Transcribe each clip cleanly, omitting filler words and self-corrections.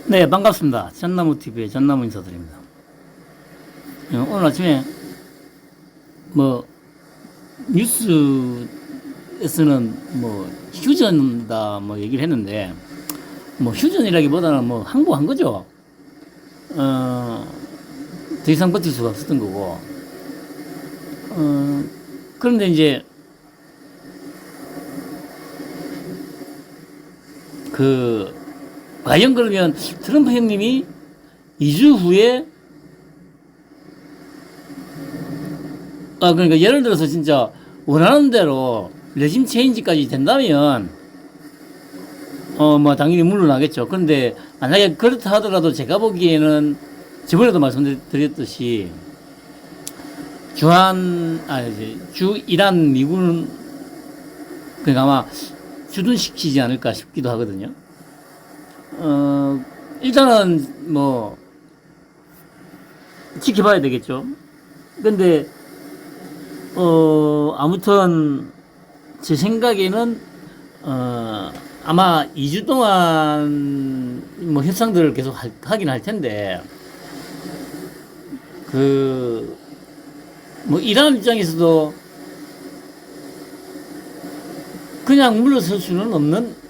네, 반갑습니다. 전나무TV의 전나무 인사드립니다. 오늘 아침에, 뉴스에서는 휴전다, 얘기를 했는데, 휴전이라기보다는 항복한 거죠. 더 이상 버틸 수가 없었던 거고. 그런데 이제, 과연 그러면 트럼프 형님이 2주 후에 그러니까 예를 들어서 진짜 원하는 대로 레짐 체인지까지 된다면 당연히 물러나겠죠. 그런데 만약에 그렇다 하더라도 제가 보기에는 저번에도 말씀드렸듯이 주 이란 미군은 그러니까 아마 주둔시키지 않을까 싶기도 하거든요. 일단은 지켜봐야 되겠죠. 근데 아무튼 제 생각에는 아마 2주 동안 협상들을 계속 하긴 할 텐데 이란 입장에서도 그냥 물러설 수는 없는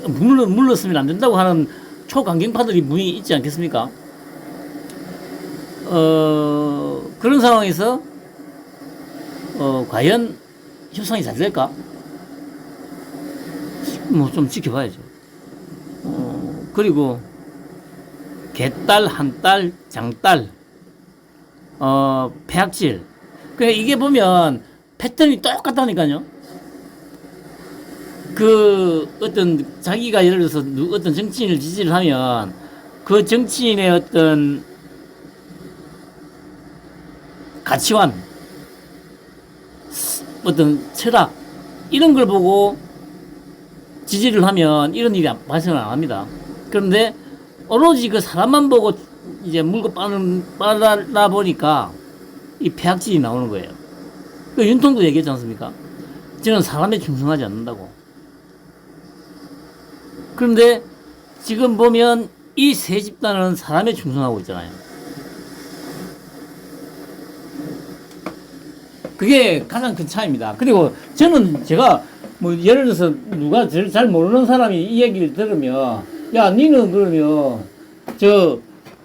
물렀으면 안 된다고 하는 초강경파들이 분명히 있지 않겠습니까? 그런 상황에서, 과연 협상이 잘 될까? 좀 지켜봐야죠. 그리고, 개딸, 한딸, 장딸, 폐악질. 그러니까 이게 보면 패턴이 똑같다니까요. 자기가 예를 들어서 어떤 정치인을 지지를 하면 그 정치인의 어떤 가치관, 어떤 철학, 이런 걸 보고 지지를 하면 이런 일이 발생을 안 합니다. 그런데 오로지 그 사람만 보고 이제 물고 빠르다 보니까 이 폐악질이 나오는 거예요. 윤통도 얘기했지 않습니까? 저는 사람에 충성하지 않는다고. 그런데 지금 보면 이 세 집단은 사람에 충성하고 있잖아요. 그게 가장 큰 차이입니다. 그리고 제가 예를 들어서 누가 잘 모르는 사람이 이 얘기를 들으면, 야, 니는 그러면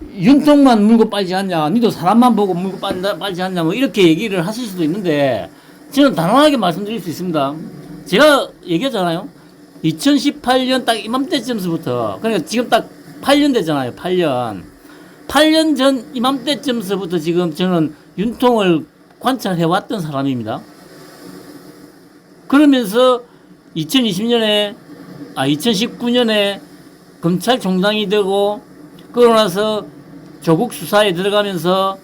윤통만 물고 빨지 않냐, 니도 사람만 보고 물고 빨지 않냐, 이렇게 얘기를 하실 수도 있는데, 저는 단호하게 말씀드릴 수 있습니다. 제가 얘기했잖아요. 2018년 딱 이맘때쯤서부터, 그러니까 지금 딱 8년 됐잖아요. 8년 전 이맘때쯤서부터 지금 저는 윤통을 관찰해왔던 사람입니다. 그러면서 2019년에 검찰총장이 되고, 그러고 나서 조국 수사에 들어가면서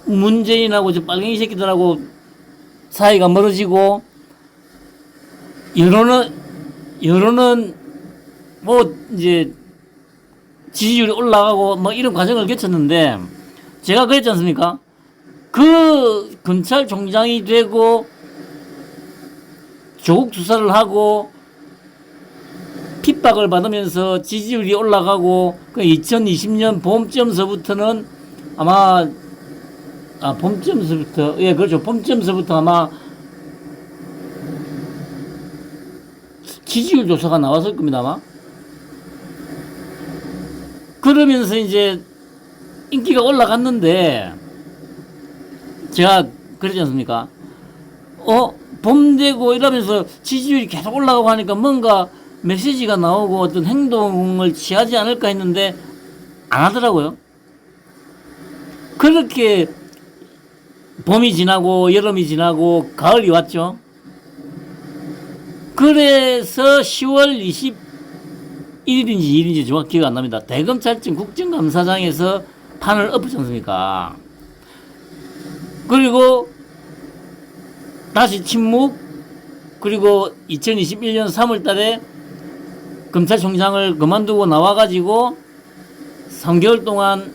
문재인하고 저 빨갱이 새끼들하고 사이가 멀어지고, 여론은 이제 지지율이 올라가고 이런 과정을 거쳤는데, 제가 그랬지 않습니까? 그 검찰총장이 되고 조국 수사를 하고 핍박을 받으면서 지지율이 올라가고, 2020년 봄쯤서부터는 아마 봄쯤서부터 아마 지지율 조사가 나왔을 겁니다, 아마. 그러면서 이제 인기가 올라갔는데, 제가 그러지 않습니까? 봄 되고 이러면서 지지율이 계속 올라가고 하니까 뭔가 메시지가 나오고 어떤 행동을 취하지 않을까 했는데, 안 하더라고요. 그렇게 봄이 지나고 여름이 지나고 가을이 왔죠. 그래서 10월 21일인지 2일인지 정확히 기억 안 납니다. 대검찰청 국정감사장에서 판을 엎었지 않습니까? 그리고 다시 침묵, 그리고 2021년 3월 달에 검찰총장을 그만두고 나와가지고 3개월 동안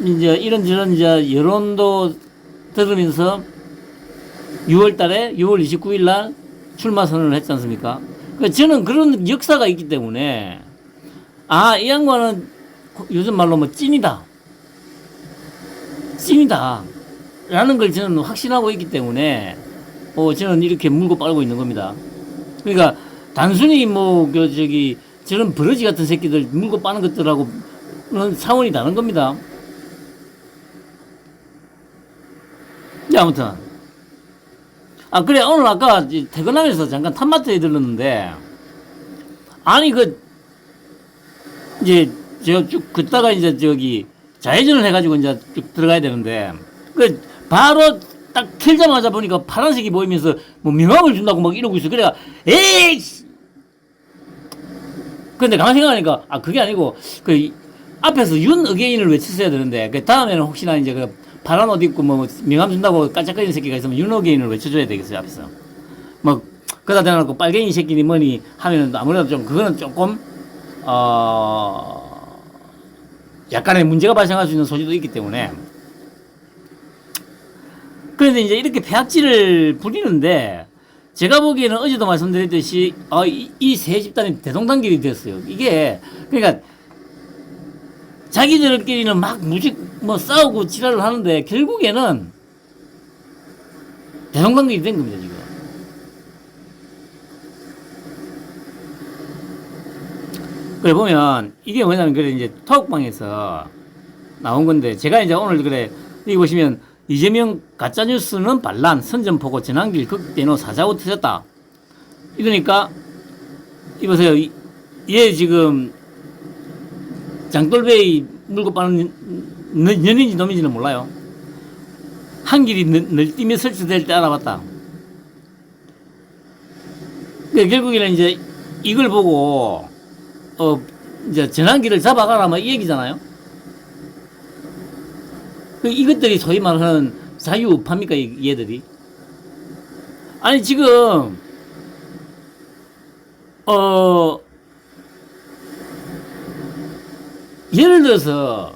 이제 이런저런 이제 여론도 들으면서 6월 달에 6월 29일 날 출마 선언을 했지 않습니까? 저는 그런 역사가 있기 때문에, 아, 이 양반은 요즘 말로 뭐 찐이다. 찐이다. 라는 걸 저는 확신하고 있기 때문에, 저는 이렇게 물고 빨고 있는 겁니다. 그러니까, 단순히 저런 버러지 같은 새끼들 물고 빠는 것들하고는 차원이 다른 겁니다. 네, 아무튼. 아, 그래, 오늘 아까 퇴근하면서 잠깐 탑마트에 들렀는데, 아니, 이제, 제가 쭉 걷다가 이제 좌회전을 해가지고 이제 쭉 들어가야 되는데, 바로 딱 틀자마자 보니까 파란색이 보이면서 뭐 명함을 준다고 막 이러고 있어. 그래가, 에이! 근데 가만 생각하니까, 아, 그게 아니고, 앞에서 윤 어게인을 외쳤어야 되는데, 다음에는 혹시나 이제 파란 옷 입고 명함 준다고 깔짝거리는 새끼가 있으면 윤 어게인을 외쳐줘야 되겠어요, 앞에서. 그러다 대놓고 빨갱이 새끼니 뭐니 하면은 아무래도 그거는 조금, 약간의 문제가 발생할 수 있는 소지도 있기 때문에. 그런데 이제 이렇게 폐악질을 부리는데, 제가 보기에는 어제도 말씀드렸듯이, 이 세 집단이 대동단결이 됐어요. 이게, 그러니까, 자기들끼리는 막 싸우고 지랄을 하는데, 결국에는 대동단결이 된 겁니다, 지금. 그래 보면, 이게 뭐냐면, 이제 톡방에서 나온 건데, 제가 이제 오늘 여기 보시면, 이재명 가짜뉴스는 반란, 선전포고 전환길 극대노 사자고 터졌다. 이러니까, 이보세요. 얘 지금, 장돌배이 물고 빠는 년인지 놈인지는 몰라요. 한길이 널뛰며 설치될 때 알아봤다. 결국에는 이제 이걸 보고, 이제 전환길을 잡아가라, 이 얘기잖아요. 이것들이 소위 말하는 자유우파입니까, 얘들이? 아니, 지금, 예를 들어서,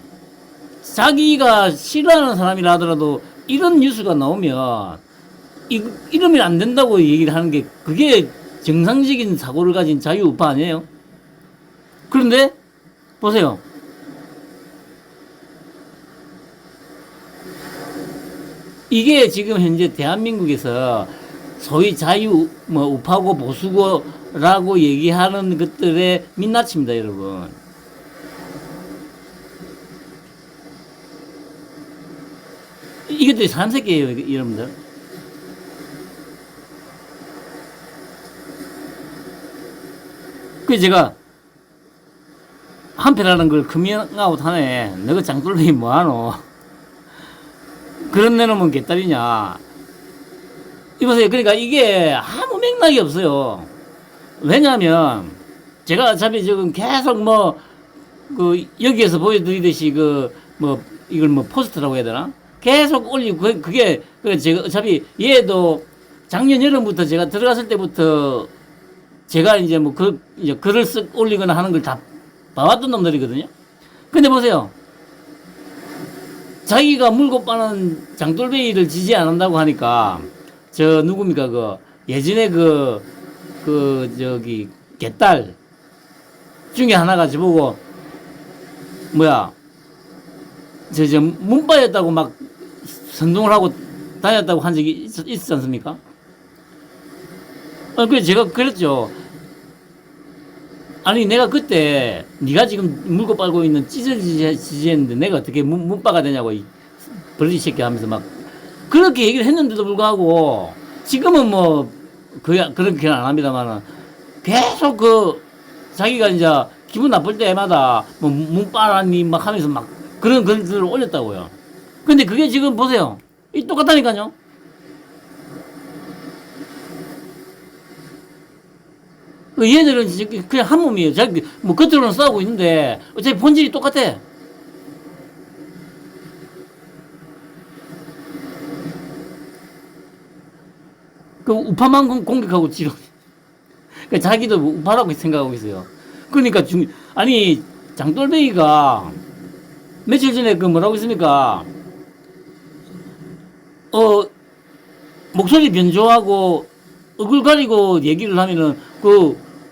자기가 싫어하는 사람이라 하더라도, 이런 뉴스가 나오면, 이러면 안 된다고 얘기를 하는 게, 그게 정상적인 사고를 가진 자유우파 아니에요? 그런데, 보세요. 이게 지금 현재 대한민국에서 소위 우파고 보수고라고 얘기하는 것들의 민낯입니다, 여러분. 이것들이 사람 새끼예요, 여러분들. 그래서 제가 한패라는 걸 커밍아웃 하네. 너가 장돌뱅이 뭐하노? 그런 내놓으면 개딸이냐. 이보세요. 그러니까 이게 아무 맥락이 없어요. 왜냐하면 제가 어차피 지금 계속 여기에서 보여드리듯이 이걸 포스트라고 해야 되나? 계속 올리고 그게 제가 어차피 얘도 작년 여름부터 제가 들어갔을 때부터 제가 이제 이제 글을 올리거나 하는 걸 다 봐왔던 놈들이거든요. 근데 보세요. 자기가 물고 빠는 장돌뱅이를 지지 안 한다고 하니까, 누굽니까, 예전에 개딸 중에 하나가 저보고, 문바였다고 막 선동을 하고 다녔다고 한 적이 있었지 않습니까? 그래서 제가 그랬죠. 아니, 내가 그때, 네가 지금 물고 빨고 있는 찌질지지했는데 내가 어떻게 문바가 되냐고, 이 버러지 새끼 하면서 그렇게 얘기를 했는데도 불구하고, 지금은 그렇게는 안 합니다만은, 계속 자기가 이제 기분 나쁠 때마다, 문바라니 하면서 그런 글들을 올렸다고요. 근데 그게 지금 보세요. 똑같다니까요. 얘들은 그냥 한 몸이에요. 겉으로는 싸우고 있는데, 어차피 본질이 똑같아. 우파만 공격하고 지금. 자기도 우파라고 생각하고 있어요. 그러니까, 장돌뱅이가, 며칠 전에 뭐라고 했습니까? 목소리 변조하고, 얼굴 가리고 얘기를 하면은,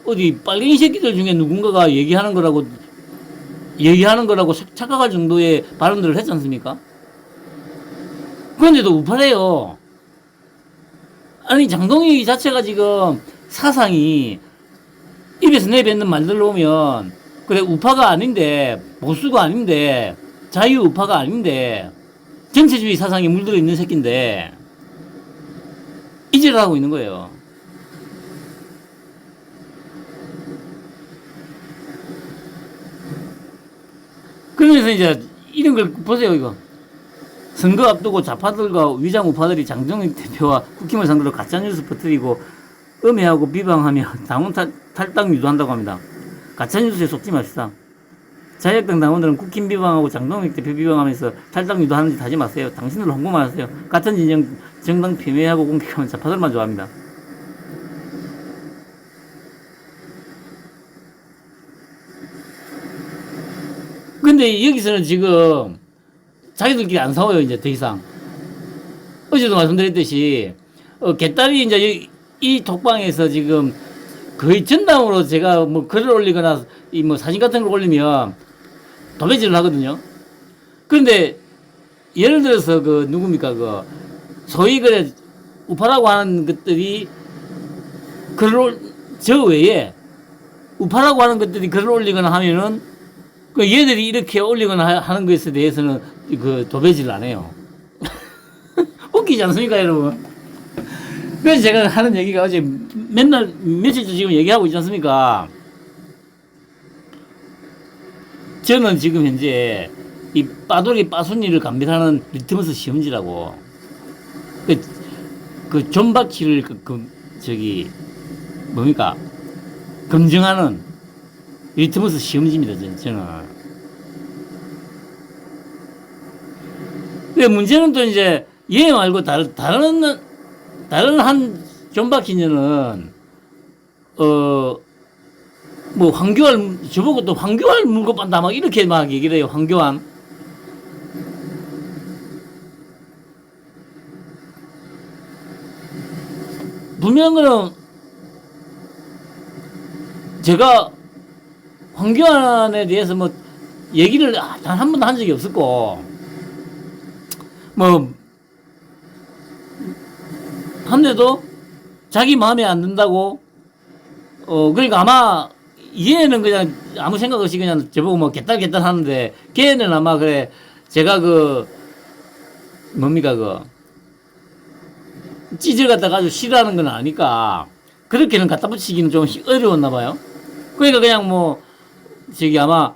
어디 빨갱이 새끼들 중에 누군가가 얘기하는 거라고 착각할 정도의 발언들을 했지 않습니까? 그런데도 우파래요. 아니, 장동희 자체가 지금 사상이 입에서 내뱉는 말들로 오면, 그래, 우파가 아닌데, 보수가 아닌데, 자유우파가 아닌데, 전체주의 사상이 물들어 있는 새끼인데, 이질을 하고 있는 거예요. 그러면서 이제 이런 걸 보세요, 이거. 선거 앞두고 좌파들과 위장 우파들이 장동희 대표와 국힘을 상대로 가짜뉴스 퍼뜨리고 음해하고 비방하며 당원 탈당 유도한다고 합니다. 가짜뉴스에 속지 맙시다. 자유한국당 당원들은 국힘 비방하고 장동희 대표 비방하면서 탈당 유도하는 짓 하지 마세요. 당신들 홍보만 하세요. 같은 진영 정당 폄훼하고 공격하면 좌파들만 좋아합니다. 근데 여기서는 지금 자기들끼리 안 싸워요, 이제 더 이상. 어제도 말씀드렸듯이, 개딸이 이제 이 톡방에서 지금 거의 전당으로 제가 뭐 글을 올리거나 이 뭐 사진 같은 걸 올리면 도배질을 하거든요. 그런데 예를 들어서 그 누굽니까, 그 소위 그래 우파라고 하는 것들이 저 외에 우파라고 하는 것들이 글을 올리거나 하면은 그 얘들이 이렇게 올리거나 하는 것에 대해서는 그 도배질을 안 해요. 웃기지 않습니까, 여러분? 그래서 제가 하는 얘기가 어제 맨날 며칠째 지금 얘기하고 있지 않습니까? 저는 지금 현재 이 빠돌이 빠순이를 감별하는 리트머스 시험지라고 그 존박키를 뭡니까? 검증하는 리트머스 시험지입니다, 저는. 근데 문제는 또 이제 얘 말고 다른 한 존박키녀는 뭐 황교안 저보고 또 황교안 물고 빤다 막 이렇게 막 얘기를 해요. 황교안. 분명한 거는 제가 황교안에 대해서 뭐 얘기를 단 한 번도 한 적이 없었고 뭐 한데도 자기 마음에 안 든다고 그러니까 아마 얘는 그냥 아무 생각 없이 그냥 저보고 뭐 개딸 하는데 걔는 아마 그래 제가 뭡니까 찌질 갖다 가지고 싫어하는 건 아니까 그렇게는 갖다 붙이기는 좀 어려웠나 봐요. 그러니까 그냥 뭐 아마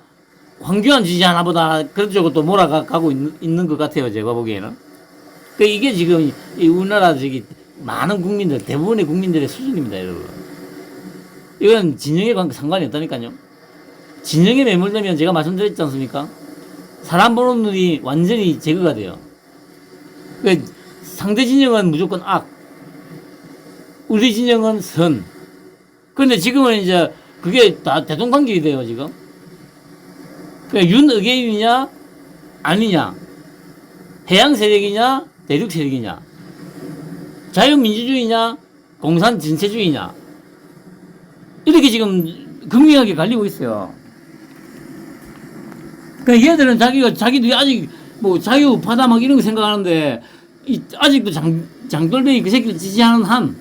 황교안 지지하나 보다 그런 쪽으로 또 몰아가고 있는 것 같아요, 제가 보기에는. 그 이게 지금 이 우리나라 많은 국민들, 대부분의 국민들의 수준입니다, 여러분. 이건 진영에 상관이 없다니까요. 진영에 매몰되면 제가 말씀드렸지 않습니까? 사람 보는 눈이 완전히 제거가 돼요. 그 상대 진영은 무조건 악, 우리 진영은 선. 그런데 지금은 이제 그게 다 대동관계가 돼요, 지금. 그러니까 윤의계인이냐, 아니냐, 해양 세력이냐, 대륙 세력이냐, 자유민주주의냐, 공산 전체주의냐, 이렇게 지금 극명하게 갈리고 있어요. 그러니까 얘들은 자기들이 아직 뭐 자유우파다 막 이런 거 생각하는데, 아직도 장돌뱅이 그 새끼를 지지하는 한,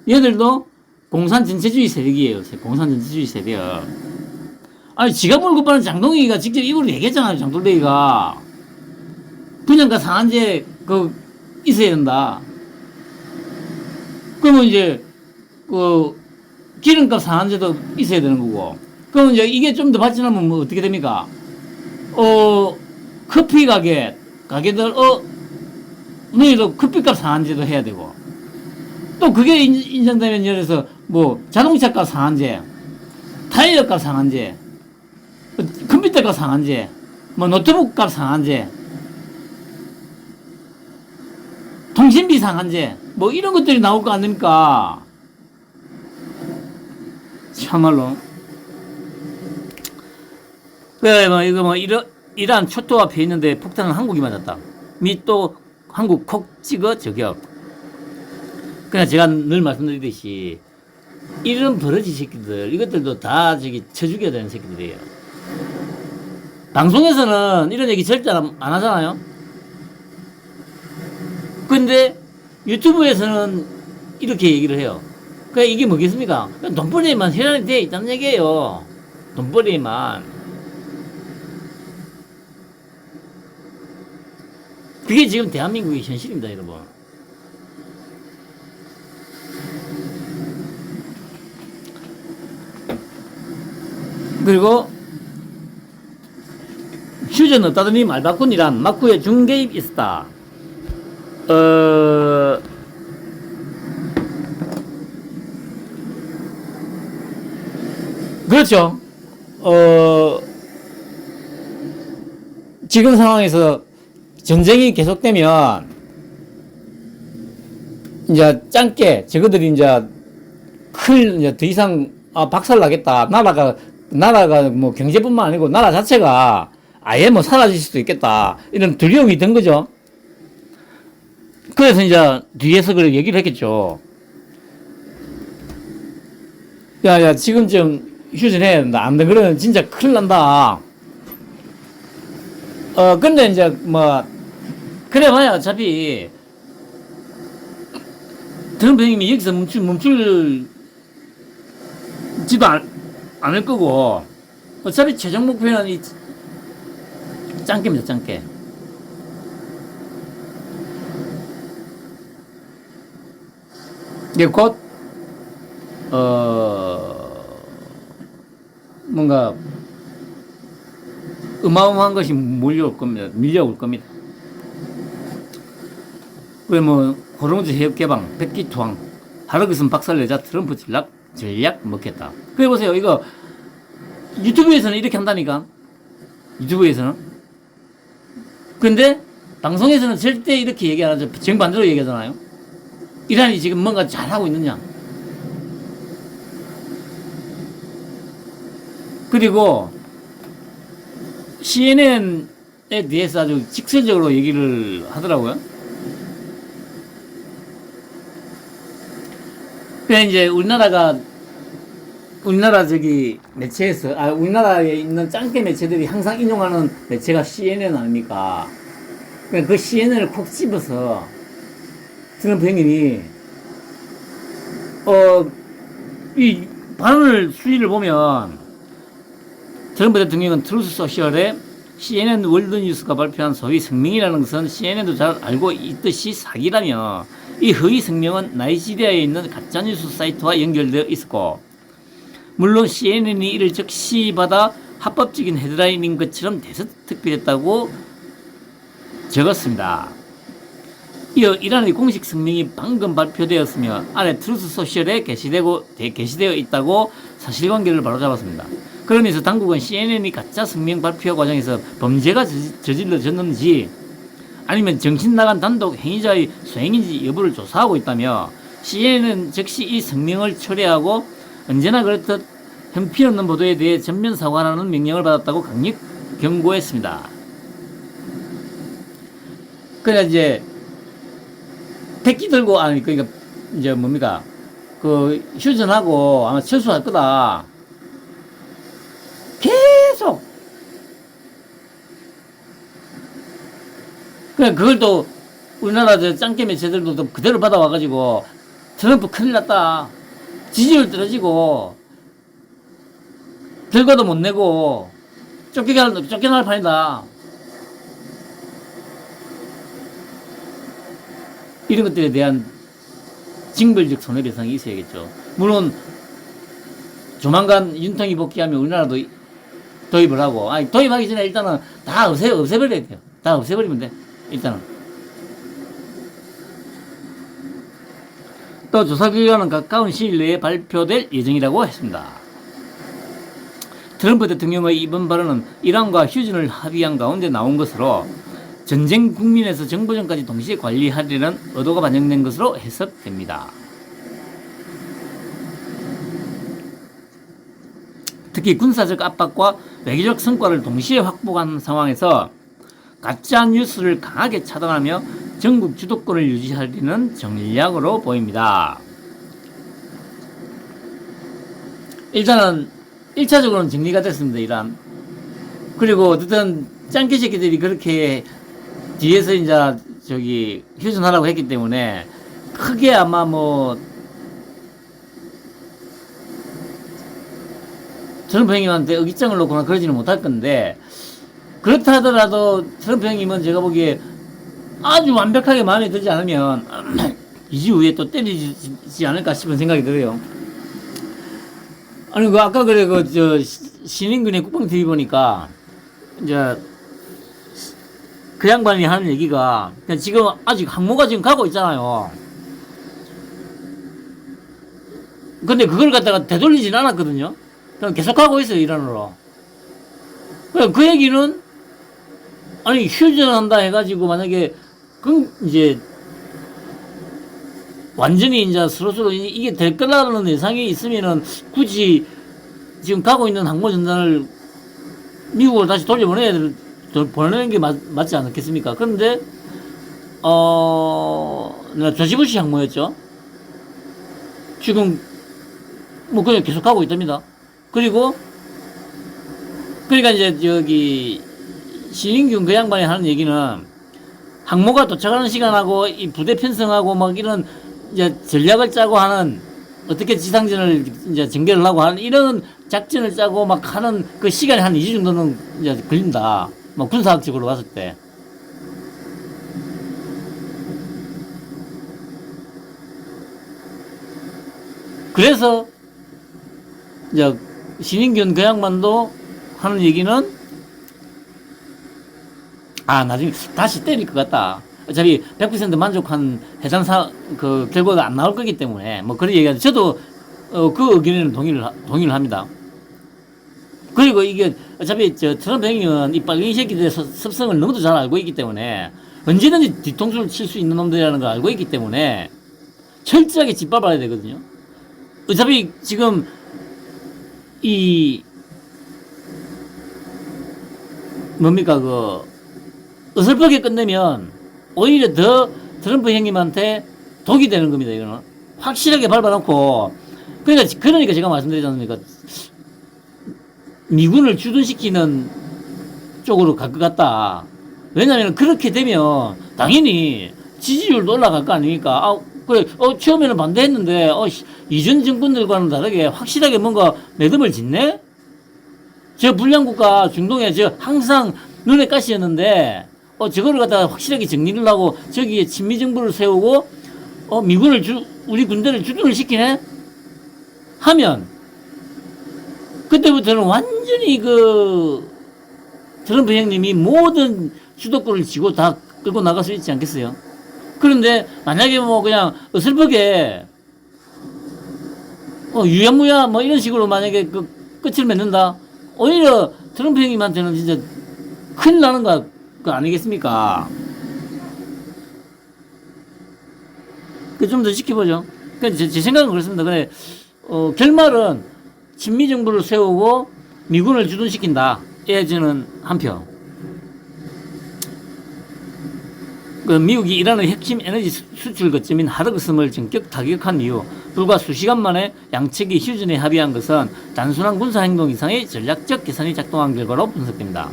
얘들도 공산 전체주의 세력이에요. 공산 전체주의 세력. 아니, 지가 몰고 빠는 장동희가 직접 입으로 얘기했잖아요, 장돌뱅이가. 분양가 상한제, 있어야 된다. 그러면 이제, 기름값 상한제도 있어야 되는 거고. 그럼 이제 이게 좀 더 발전하면 뭐 어떻게 됩니까? 커피 가게들, 너희도 커피값 상한제도 해야 되고. 또 그게 인정되면 예를 들어서 뭐 자동차값 상한제, 타이어값 상한제, 컴퓨터값 상한제, 뭐 노트북값 상한제, 통신비 상한제, 뭐 이런 것들이 나올 거 아닙니까? 참말로. 그래, 뭐, 이거 뭐, 이러한 초토화 앞에 있는데 폭탄은 한국이 맞았다. 미 또 한국 콕 찍어 저격. 그냥 제가 늘 말씀드리듯이, 이런 버러지 새끼들, 이것들도 다 저기 쳐 죽여야 되는 새끼들이에요. 방송에서는 이런 얘기 절대 안 하잖아요. 근데 유튜브에서는 이렇게 얘기를 해요. 그러니까 이게 뭐겠습니까? 돈벌이만 해당이 되어 있다는 얘기예요. 돈벌이만. 그게 지금 대한민국의 현실입니다, 여러분. 그리고 휴전 없다더니 말바꾼이란 막후에 중개입 있었다. 그렇죠. 지금 상황에서 전쟁이 계속되면 이제 짱깨 저거들이 이제 이제 더 이상 박살 나겠다. 나라가 뭐 경제뿐만 아니고 나라 자체가 아예 뭐 사라질 수도 있겠다. 이런 두려움이 든 거죠. 그래서 이제 뒤에서 그걸 얘기를 했겠죠. 야, 지금쯤 휴전해야 된다. 안 돼. 그러면 진짜 큰일 난다. 근데 이제 뭐, 그래 봐야 어차피, 트럼프 형님이 여기서 멈출지도 않을 거고, 어차피 최종 목표는 이 짱깨입니다, 짱깨. 이게 곧, 뭔가, 어마어마한 것이 밀려올 겁니다. 왜 뭐, 호르무즈 해협 개방, 백기 투항, 하르그슨 박살내자 트럼프 전략 먹겠다. 그래 보세요. 이거, 유튜브에서는 이렇게 한다니까. 유튜브에서는. 근데, 방송에서는 절대 이렇게 얘기 안 하죠. 정반대로 얘기하잖아요. 이란이 지금 뭔가 잘하고 있느냐. 그리고 CNN에 대해서 아주 직설적으로 얘기를 하더라고요. 그래 이제 우리나라 저기 매체에서 우리나라에 있는 짱깨 매체들이 항상 인용하는 매체가 CNN 아닙니까? 그 CNN을 콕 집어서 트럼프 형님이 이 발언을 수위를 보면 트럼프 대통령은 트루스 소셜에 CNN 월드뉴스가 발표한 소위 성명이라는 것은 CNN도 잘 알고 있듯이 사기라며 이 허위 성명은 나이지리아에 있는 가짜뉴스 사이트와 연결되어 있었고 물론 CNN이 이를 즉시 받아 합법적인 헤드라인인 것처럼 대서특필했다고 적었습니다. 이어 이란의 공식 성명이 방금 발표되었으며 안에 트루스 소셜에 게시되어 있다고 사실관계를 바로잡았습니다. 그러면서 당국은 CNN이 가짜 성명 발표 과정에서 범죄가 저질러졌는지 아니면 정신 나간 단독 행위자의 소행인지 여부를 조사하고 있다며 CNN은 즉시 이 성명을 철회하고 언제나 그렇듯 형편없는 보도에 대해 전면 사과하라는 명령을 받았다고 강력 경고했습니다. 그래 이제 택기 들고 그러니까 이제 뭡니까 그 휴전하고 아마 철수할 거다. 계속 그래 그걸 또 우리나라 저 짱깨 매체들도 또 그대로 받아와가지고 트럼프 큰일 났다. 지지율 떨어지고 결과도 못 내고 쫓겨날 판이다. 이런 것들에 대한 징벌적 손해배상이 있어야겠죠. 물론 조만간 윤통이 복귀하면 우리나라도 도입을 하고 도입하기 전에 일단은 다 없애버려야 돼요. 다 없애버리면 돼. 일단은. 또 조사 결과는 가까운 시일 내에 발표될 예정이라고 했습니다. 트럼프 대통령의 이번 발언은 이란과 휴전을 합의한 가운데 나온 것으로 전쟁 국민에서 정보전까지 동시에 관리하려는 의도가 반영된 것으로 해석됩니다. 특히 군사적 압박과 외교적 성과를 동시에 확보한 상황에서 가짜 뉴스를 강하게 차단하며 전국 주도권을 유지하려는 전략으로 보입니다. 일단은 1차적으로는 정리가 됐습니다. 이란. 그리고 어쨌든 짱깨 새끼들이 그렇게 뒤에서 이제 저기 휴전하라고 했기 때문에 크게 아마 뭐 트럼프 형님한테 의기장을 놓거나 그러지는 못할 건데, 그렇다 하더라도 트럼프 형님은 제가 보기에 아주 완벽하게 마음에 들지 않으면 2주 후에 또 때리지 않을까 싶은 생각이 들어요. 아니, 아까 그래, 신인근의 국방TV 보니까, 이제, 그 양반이 하는 얘기가, 지금 아직 항모가 지금 가고 있잖아요. 근데 그걸 갖다가 되돌리진 않았거든요. 그냥 계속 하고 있어요, 이란으로. 그 얘기는, 아니, 휴전한다 해가지고, 만약에, 이제, 완전히 이제 서로서로 이게 될 거라는 예상이 있으면은 굳이 지금 가고 있는 항모 전단을 미국으로 다시 보내는 게 맞지 않겠습니까? 그런데, 조지 부시 항모였죠? 지금, 뭐, 그냥 계속 가고 있답니다. 그리고, 그러니까 이제 신인균 그 양반이 하는 얘기는 항모가 도착하는 시간하고 이 부대 편성하고 막 이런 이제 전략을 짜고 하는, 어떻게 지상전을 이제 전개를 하고 하는 이런 작전을 짜고 막 하는 그 시간이 한 2주 정도는 이제 걸린다. 뭐 군사학적으로 봤을 때. 그래서 이제 신인균 그 양반도 하는 얘기는, 나중에 다시 때릴 것 같다. 어차피 100% 만족한 그 결과가 안 나올 거기 때문에, 뭐 그런 얘기가, 저도, 그 의견에는 동의를 합니다. 그리고 이게, 어차피 트럼프 행위는 이 빨갱이 새끼들의 습성을 너무도 잘 알고 있기 때문에, 언제든지 뒤통수를 칠 수 있는 놈들이라는 걸 알고 있기 때문에, 철저하게 짓밟아야 되거든요. 어차피 지금, 어설프게 끝내면 오히려 더 트럼프 형님한테 독이 되는 겁니다, 이거는. 확실하게 밟아놓고. 그러니까 제가 말씀드리지 않습니까? 미군을 주둔시키는 쪽으로 갈 것 같다. 왜냐면 그렇게 되면 당연히 지지율도 올라갈 거 아닙니까? 그래, 처음에는 반대했는데, 이전 정권들과는 다르게 확실하게 뭔가 매듭을 짓네? 저 불량국가 중동에 항상 눈에 가시였는데, 저거를 갖다가 확실하게 정리를 하고, 저기에 친미정부를 세우고, 우리 군대를 주둔을 시키네? 하면, 그때부터는 완전히 트럼프 형님이 모든 주도권을 쥐고 다 끌고 나갈 수 있지 않겠어요? 그런데, 만약에 뭐 그냥 어설프게, 유야무야, 뭐 이런 식으로 만약에 끝을 맺는다? 오히려 트럼프 형님한테는 진짜 큰일 나는 거 아니겠습니까? 좀 더 지켜보죠. 제 생각은 그렇습니다. 그래, 결말은 친미 정부를 세우고 미군을 주둔시킨다. 저는 한 표. 미국이 이란의 핵심 에너지 수출 거점인 하르크섬을 전격 타격한 이후 불과 수시간 만에 양측이 휴전에 합의한 것은 단순한 군사행동 이상의 전략적 계산이 작동한 결과로 분석됩니다.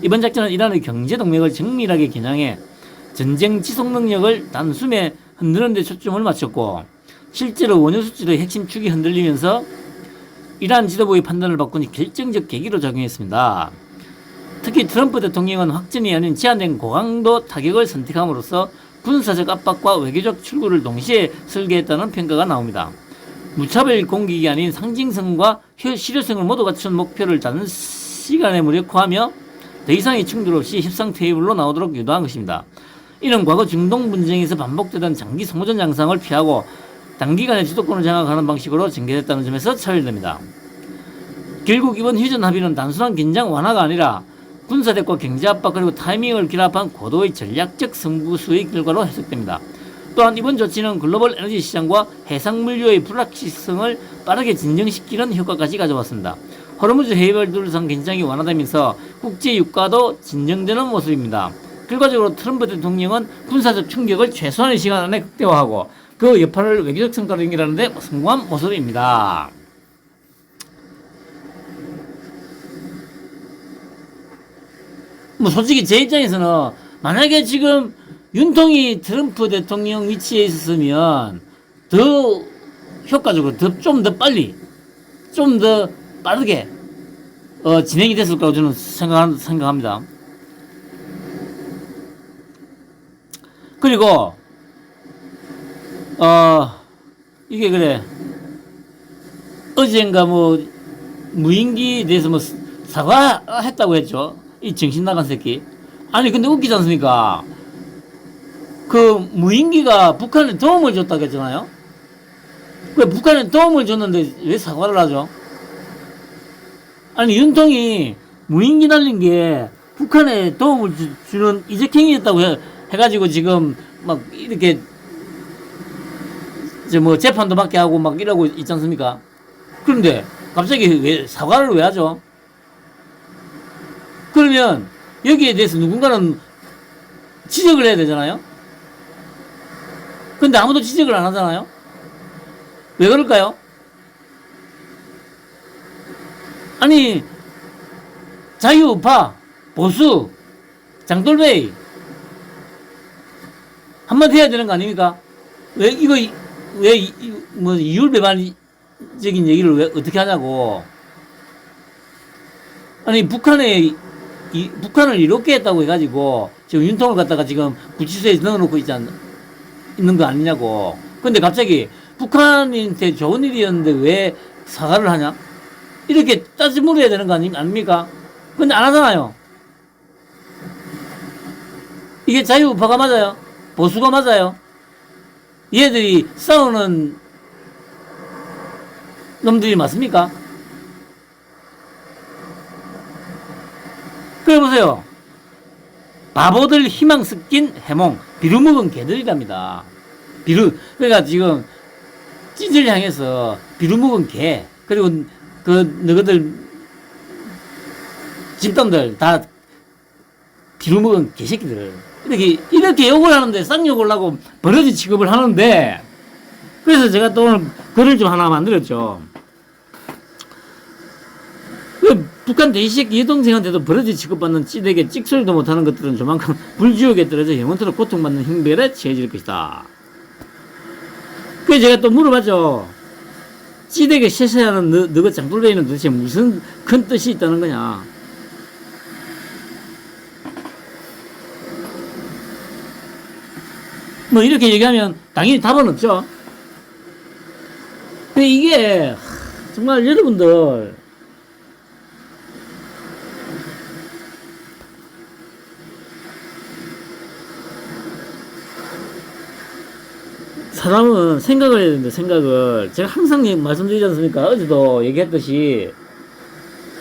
이번 작전은 이란의 경제 동맹을 정밀하게 겨냥해 전쟁 지속 능력을 단숨에 흔드는 데 초점을 맞췄고, 실제로 원유 수출의 핵심 축이 흔들리면서 이란 지도부의 판단을 바꾼 결정적 계기로 작용했습니다. 특히 트럼프 대통령은 확전이 아닌 제한된 고강도 타격을 선택함으로써 군사적 압박과 외교적 출구를 동시에 설계했다는 평가가 나옵니다. 무차별 공격이 아닌 상징성과 실효성을 모두 갖춘 목표를 단시간에 무력화하며 더 이상의 충돌 없이 협상 테이블로 나오도록 유도한 것입니다. 이는 과거 중동 분쟁에서 반복되던 장기 소모전 양상을 피하고 단기간에 주도권을 장악하는 방식으로 전개됐다는 점에서 차별됩니다. 결국 이번 휴전 합의는 단순한 긴장 완화가 아니라 군사력과 경제 압박 그리고 타이밍을 결합한 고도의 전략적 승부수의 결과로 해석됩니다. 또한 이번 조치는 글로벌 에너지 시장과 해상물류의 불확실성을 빠르게 진정시키는 효과까지 가져왔습니다. 호르무즈 해협을 둘러싼 긴장이 완화되면서 국제 유가도 진정되는 모습입니다. 결과적으로 트럼프 대통령은 군사적 충격을 최소한의 시간 안에 극대화하고 그 여파를 외교적 성과로 연결하는 데 성공한 모습입니다. 뭐 솔직히 제 입장에서는 만약에 지금 윤통이 트럼프 대통령 위치에 있었으면 더 효과적으로 좀 더 빨리 좀 더 빠르게 진행이 됐을 거라고 저는 생각합니다. 그리고 이게 그래 어젠가 뭐 무인기에 대해서 뭐 사과했다고 했죠. 이 정신 나간 새끼. 아니 근데 웃기지 않습니까? 그 무인기가 북한에 도움을 줬다고 했잖아요. 왜 북한에 도움을 줬는데 왜 사과를 하죠? 아니 윤통이 무인기 날린 게 북한에 도움을 주는 이적행위였다고 해가지고 지금 막 이렇게 뭐 재판도 받게 하고 막 이러고 있지 않습니까? 그런데 갑자기 왜 사과를 왜 하죠? 그러면 여기에 대해서 누군가는 지적을 해야 되잖아요. 근데 아무도 지적을 안 하잖아요. 왜 그럴까요? 아니 자유우파 보수 장돌베이 한마디 해야 되는 거 아닙니까? 왜 이거 왜 뭐 이율배반적인 얘기를 왜 어떻게 하냐고. 아니 북한을 이렇게 했다고 해가지고 지금 윤통을 갖다가 지금 구치소에 넣어놓고 있는 거 아니냐고. 근데 갑자기 북한한테 좋은 일이었는데 왜 사과를 하냐? 이렇게 따지 물어야 되는 거 아닙니까? 근데 안 하잖아요. 이게 자유우파가 맞아요? 보수가 맞아요? 얘들이 싸우는 놈들이 맞습니까? 그래 보세요. 바보들 희망 섞인 해몽, 비루묵은 개들이랍니다. 그러니까 지금 찌질 향해서 비루묵은 개, 그리고 그 너희들 집단들 다 비루묵은 개새끼들. 이렇게 욕을 하는데 쌍욕을 하고 버러지 취급을 하는데, 그래서 제가 또 오늘 글을 좀 하나 만들었죠. 북한 돼지새끼 여동생한테도 버러지 취급받는 찌되게 찍소리도 못하는 것들은 조만간 불지옥에 떨어져 영원토록 고통받는 형벌에 처해질 것이다. 그래서 제가 또 물어봤죠. 찌되게 쎄쎄하는 너가 장돌배이는 도대체 무슨 큰 뜻이 있다는 거냐. 뭐 이렇게 얘기하면 당연히 답은 없죠. 근데 이게 정말 여러분들 사람은 생각을 해야 된다. 생각을 제가 항상 말씀드리지 않습니까? 어제도 얘기했듯이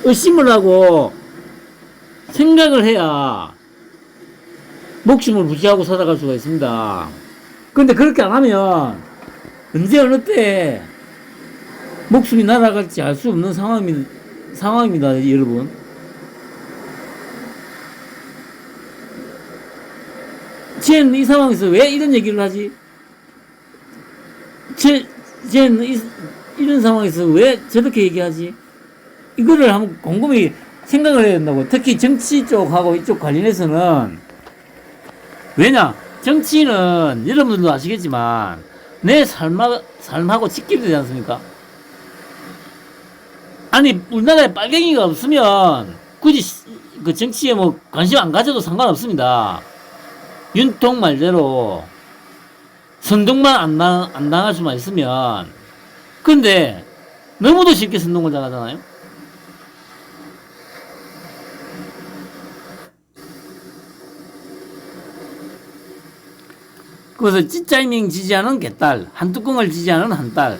의심을 하고 생각을 해야 목숨을 부지하고 살아갈 수가 있습니다. 근데 그렇게 안 하면 언제 어느 때 목숨이 날아갈지 알 수 없는 상황입니다, 여러분. 쟤는 이 상황에서 왜 이런 얘기를 하지? 쟤는 이런 상황에서 왜 저렇게 얘기하지? 이거를 한번 곰곰이 생각을 해야 된다고. 특히 정치 쪽하고 이쪽 관련해서는. 왜냐? 정치는 여러분들도 아시겠지만 내 삶하고 직결이 되지 않습니까? 아니 우리나라에 빨갱이가 없으면 굳이 그 정치에 뭐 관심 안 가져도 상관없습니다. 윤통 말대로 선동만 안 당할 수만 있으면. 근데 너무도 쉽게 선동을 당하잖아요. 그래서 찌짜이밍 지지하는 개딸, 한뚜껑을 지지하는 한딸,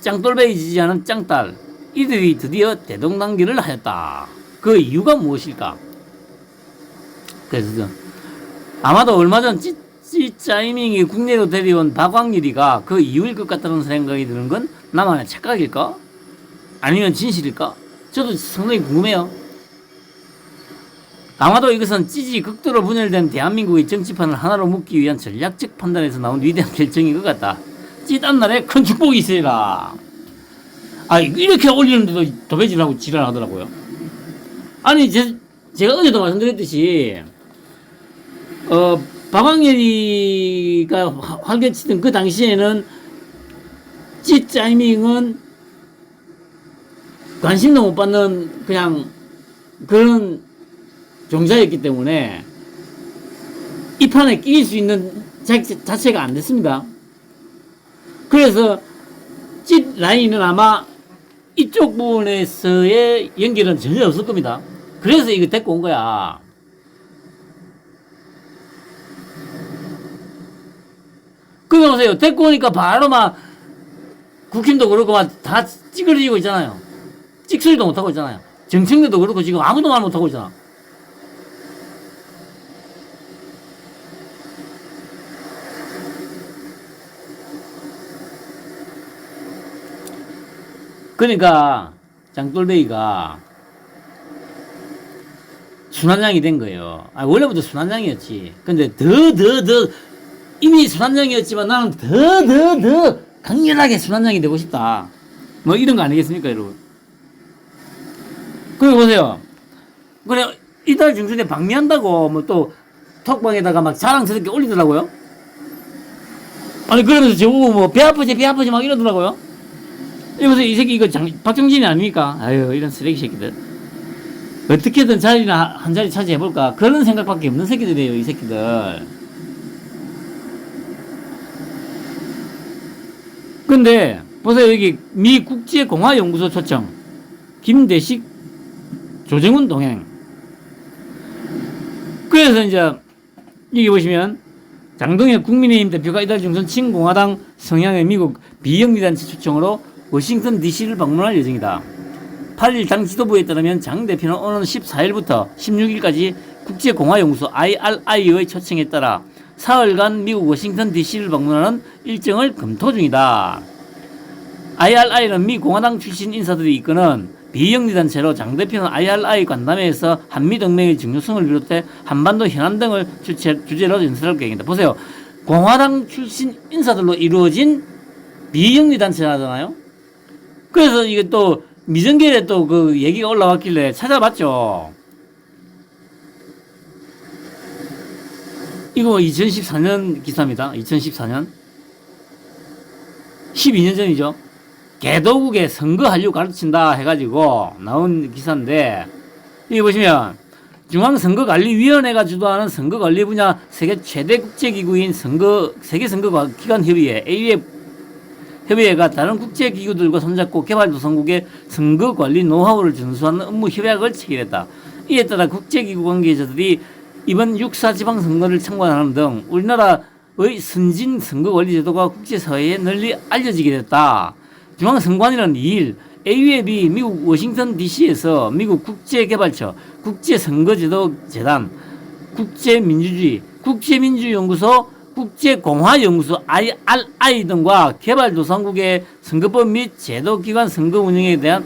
짱돌배이 지지하는 짱딸, 이들이 드디어 대동단결을 하였다. 그 이유가 무엇일까? 그래서 아마도 얼마 전 찌짜이밍이 국내로 데려온 박광일이가 그 이유일 것 같다는 생각이 드는 건 나만의 착각일까? 아니면 진실일까? 저도 상당히 궁금해요. 아마도 이것은 찌지 극도로 분열된 대한민국의 정치판을 하나로 묶기 위한 전략적 판단에서 나온 위대한 결정인 것 같다. 찌단 날에 큰 축복이 있으리라. 아, 이렇게 올리는데도 도배질하고 지랄하더라고요. 아니, 제가 어제도 말씀드렸듯이, 박광렬이가 활개치던 그 당시에는 찌짜이밍은 관심도 못 받는 그냥 그런 종자였기 때문에 이 판에 끼일 수 있는 자체가 안 됐습니다. 그래서 찌 라인은 아마 이쪽 부분에서의 연결은 전혀 없을 겁니다. 그래서 이거 데리고 온 거야. 그거 보세요. 데리고 오니까 바로 막 국힘도 그렇고 막 다 찌그러지고 있잖아요. 찍소리도 못하고 있잖아요. 정청래도 그렇고 지금 아무도 말 못하고 있잖아. 그러니까 장돌배이가 순환장이 된 거예요. 원래부터 순환장이었지. 근데 더 이미 순환장이었지만 나는 더 강렬하게 순환장이 되고 싶다. 뭐 이런 거 아니겠습니까, 여러분? 그리고 보세요. 그래, 이달 중순에 방미한다고 뭐 또 톡방에다가 막 자랑스럽게 올리더라고요. 아니, 그러면서 저보고 뭐 배 아프지 막 이러더라고요. 이보세요, 이 새끼 이거 박정진이 아닙니까? 아유, 이런 쓰레기 새끼들. 어떻게든 자리나 한 자리 차지해볼까. 그런 생각밖에 없는 새끼들이에요, 이 새끼들. 근데, 보세요, 여기 미 국제공화연구소 초청. 김대식, 조정훈 동행. 그래서 이제, 여기 보시면, 장동혁 국민의힘 대표가 이달 중순 친공화당 성향의 미국 비영리단체 초청으로 워싱턴 DC를 방문할 예정이다. 8일 당 지도부에 따르면 장 대표는 오는 14일부터 16일까지 국제공화연구소 IRI의 초청에 따라 사흘간 미국 워싱턴 DC를 방문하는 일정을 검토 중이다. IRI는 미 공화당 출신 인사들이 이끄는 비영리단체로 장 대표는 IRI 간담회에서 한미동맹의 중요성을 비롯해 한반도 현안 등을 주제로 연설할 계획입니다. 보세요. 공화당 출신 인사들로 이루어진 비영리단체라잖아요. 그래서 이게 또 미정계에 또 그 얘기가 올라왔길래 찾아봤죠. 이거 2014년 기사입니다. 2014년. 12년 전이죠. 개도국에 선거하려고 가르친다 해가지고 나온 기사인데, 여기 보시면 중앙선거관리위원회가 주도하는 선거관리 분야 세계 최대 국제기구인 세계선거기관협의회 협의회가 다른 국제기구들과 손잡고 개발도상국의 선거관리 노하우를 전수하는 업무 협약을 체결했다. 이에 따라 국제기구 관계자들이 이번 6.4 지방선거를 참관하는 등 우리나라의 선진 선거관리 제도가 국제사회에 널리 알려지게 됐다. 중앙선관위는 2일 AUAB 미국 워싱턴 DC에서 미국 국제개발처, 국제선거제도재단, 국제민주연구소, 국제공화연구소 IRI 등과 개발도상국의 선거법 및 제도기관 선거 운영에 대한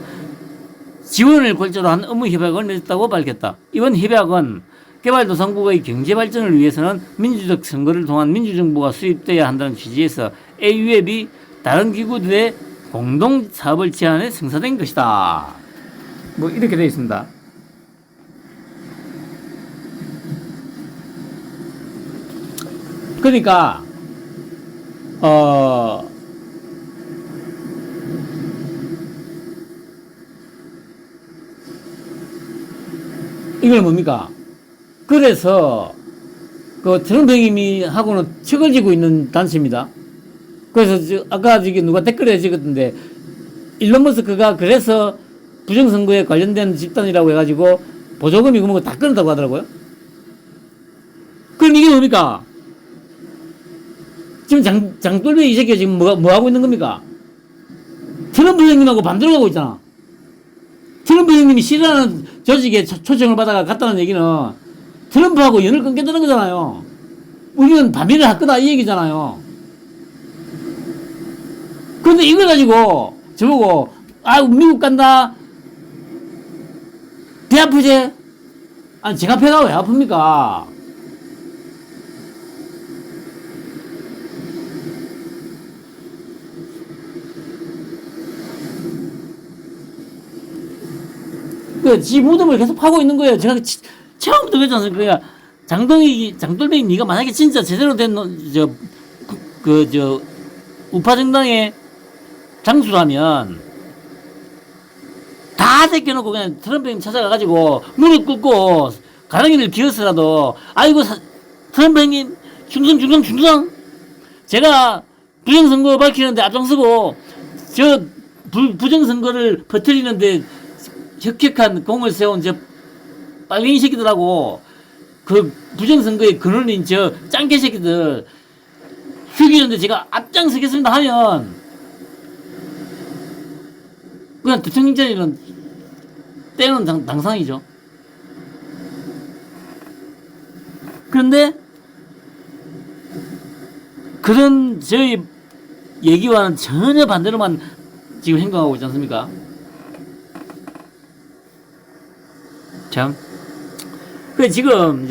지원을 골자로 한 업무 협약을 맺었다고 밝혔다. 이번 협약은 개발도상국의 경제발전을 위해서는 민주적 선거를 통한 민주정부가 수립되어야 한다는 취지에서 AUAB 다른 기구들의 공동 사업을 제안해 성사된 것이다. 뭐 이렇게 되어 있습니다. 그러니까 이건 뭡니까? 그래서 그 트럼프 형님이 하고는 척을 지고 있는 단체입니다. 그래서 아까 저기 누가 댓글에 적었던데, 일론 머스크가 그래서 부정선거에 관련된 집단이라고 해가지고 보조금 이거 뭐고 다 끊었다고 하더라고요. 그럼 이게 뭡니까? 지금 장돌배 이 새끼가 지금 뭐 하고 있는 겁니까? 트럼프 형님하고 반대로 가고 있잖아. 트럼프 형님이 싫어하는 조직에 초청을 받아가 갔다는 얘기는 트럼프하고 연을 끊겠다는 거잖아요. 우리는 반미를 할 거다 이 얘기잖아요. 그런데 이걸 가지고 저보고 미국 간다 배 아프지? 아니 제가 배가 왜 아픕니까? 지 무덤을 계속 파고 있는 거예요. 제가 처음부터 그랬지 않습니까? 그러니까 장돌뱅이 네가 만약에 진짜 제대로 된, 우파 정당의 장수라면, 다 제껴놓고 그냥 트럼프 형님 찾아가가지고, 무릎 꿇고, 가랑이를 기어서라도, 아이고, 트럼프 형님, 충성! 제가 부정선거 밝히는데 앞장서고, 부정선거를 퍼뜨리는데, 혁혁한 공을 세운 빨갱이 새끼들하고, 그 부정선거의 근원인 짱개 새끼들 죽이는데 제가 앞장서겠습니다 하면 그냥 대통령 자리는 때는 당상이죠. 그런데 그런 저희 얘기와는 전혀 반대로만 지금 행동하고 있지 않습니까? 참. 그 지금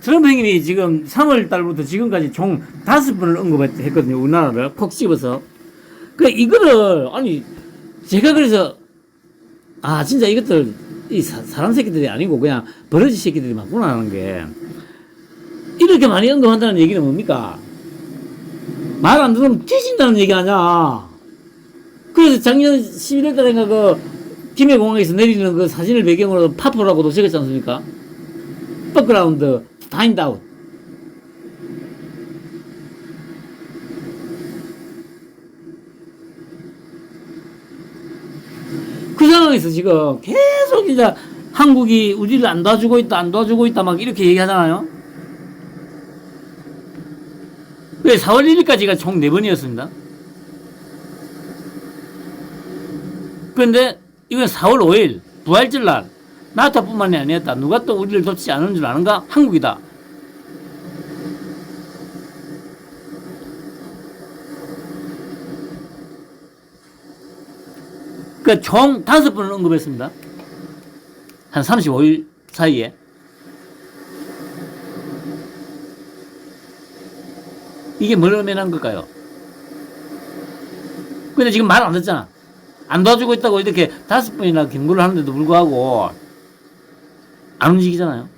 트럼프 형님이 지금 3월 달부터 지금까지 총 5번을 언급했거든요. 우리나라를 콕 집어서. 그 이거를 아니 제가 그래서 진짜 이것들 이 사람 새끼들이 아니고 그냥 버러지 새끼들이 맞구나 하는 게 이렇게 많이 언급한다는 얘기는 뭡니까? 말 안 들으면 뒤진다는 얘기 아니야. 그래서 작년 11월 달인가 그 김해공항에서 내리는 그 사진을 배경으로 파포라고도 적었지 않습니까? 백그라운드 파인드 아웃. 그 상황에서 지금 계속 이제 한국이 우리를 안 도와주고 있다 막 이렇게 얘기하잖아요. 왜 4월 1일까지가 총 4번이었습니다. 그런데 이건 4월 5일 부활절날 나토뿐만이 아니었다. 누가 또 우리를 돕지 않은 줄 아는가? 한국이다. 그 총 5번을 언급했습니다. 한 35일 사이에. 이게 뭘 의미하는 걸까요? 근데 지금 말 안 듣잖아. 안 도와주고 있다고 이렇게 5번이나 경고를 하는데도 불구하고 안 움직이잖아요.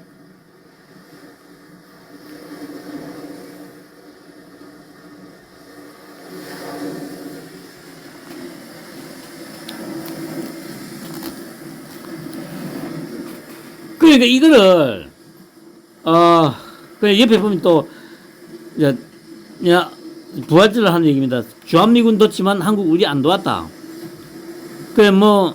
그러니까 이거를 그냥 옆에 보면 또 부활절을 하는 얘기입니다. 주한미군 뒀지만 한국 우리 안 도왔다. 그리고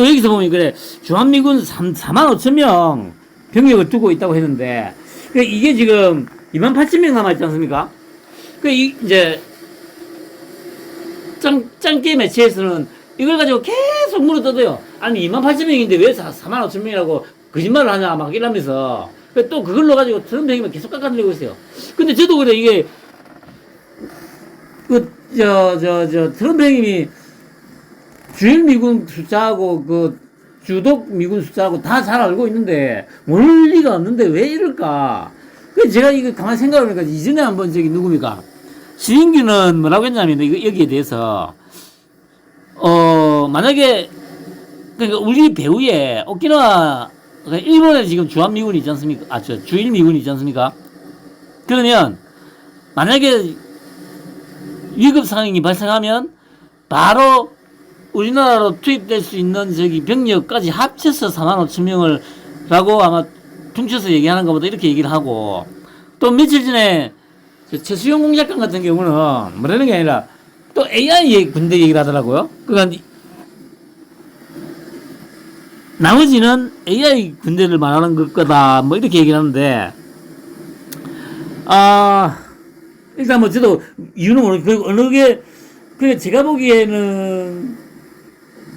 여기서 보면 그래 주한미군 4만 5천 명 병력을 두고 있다고 했는데 이게 지금 2만 8천 명 남아있지 않습니까? 이제 짱게 매체에서는 이걸 가지고 계속 물어뜯어요. 아니 2만 8천 명인데 왜 4만 5천 명이라고 거짓말을 하냐 막 이러면서 또 그걸로 가지고 트럼프 형님은 계속 깎아내리고 있어요. 근데 저도 그래 이게 트럼프 형님이 주일 미군 숫자하고 주독 미군 숫자하고 다 잘 알고 있는데 모를 리가 없는데 왜 이럴까? 그래서 제가 이거 가만히 생각해보니까 이전에 한번 누굽니까? 시인규는 뭐라고 했냐면 여기에 대해서 만약에 그러니까 우리 배후에 오키나와 일본에 지금 주한미군이 있지 않습니까? 주일미군이 있지 않습니까? 그러면 만약에 위급 상황이 발생하면 바로 우리나라로 투입될 수 있는 병력까지 합쳐서 4만 5천 명을 라고 아마 퉁쳐서 얘기하는 것보다 이렇게 얘기를 하고 또 며칠 전에 최수영 공작관 같은 경우는 뭐라는 게 아니라 또 AI 군대 얘기를 하더라고요. 그러니까 나머지는 AI 군대를 말하는 것 거다 뭐 이렇게 얘기를 하는데 일단 뭐 저도 이유는 모르겠고 어느 게 그래 제가 보기에는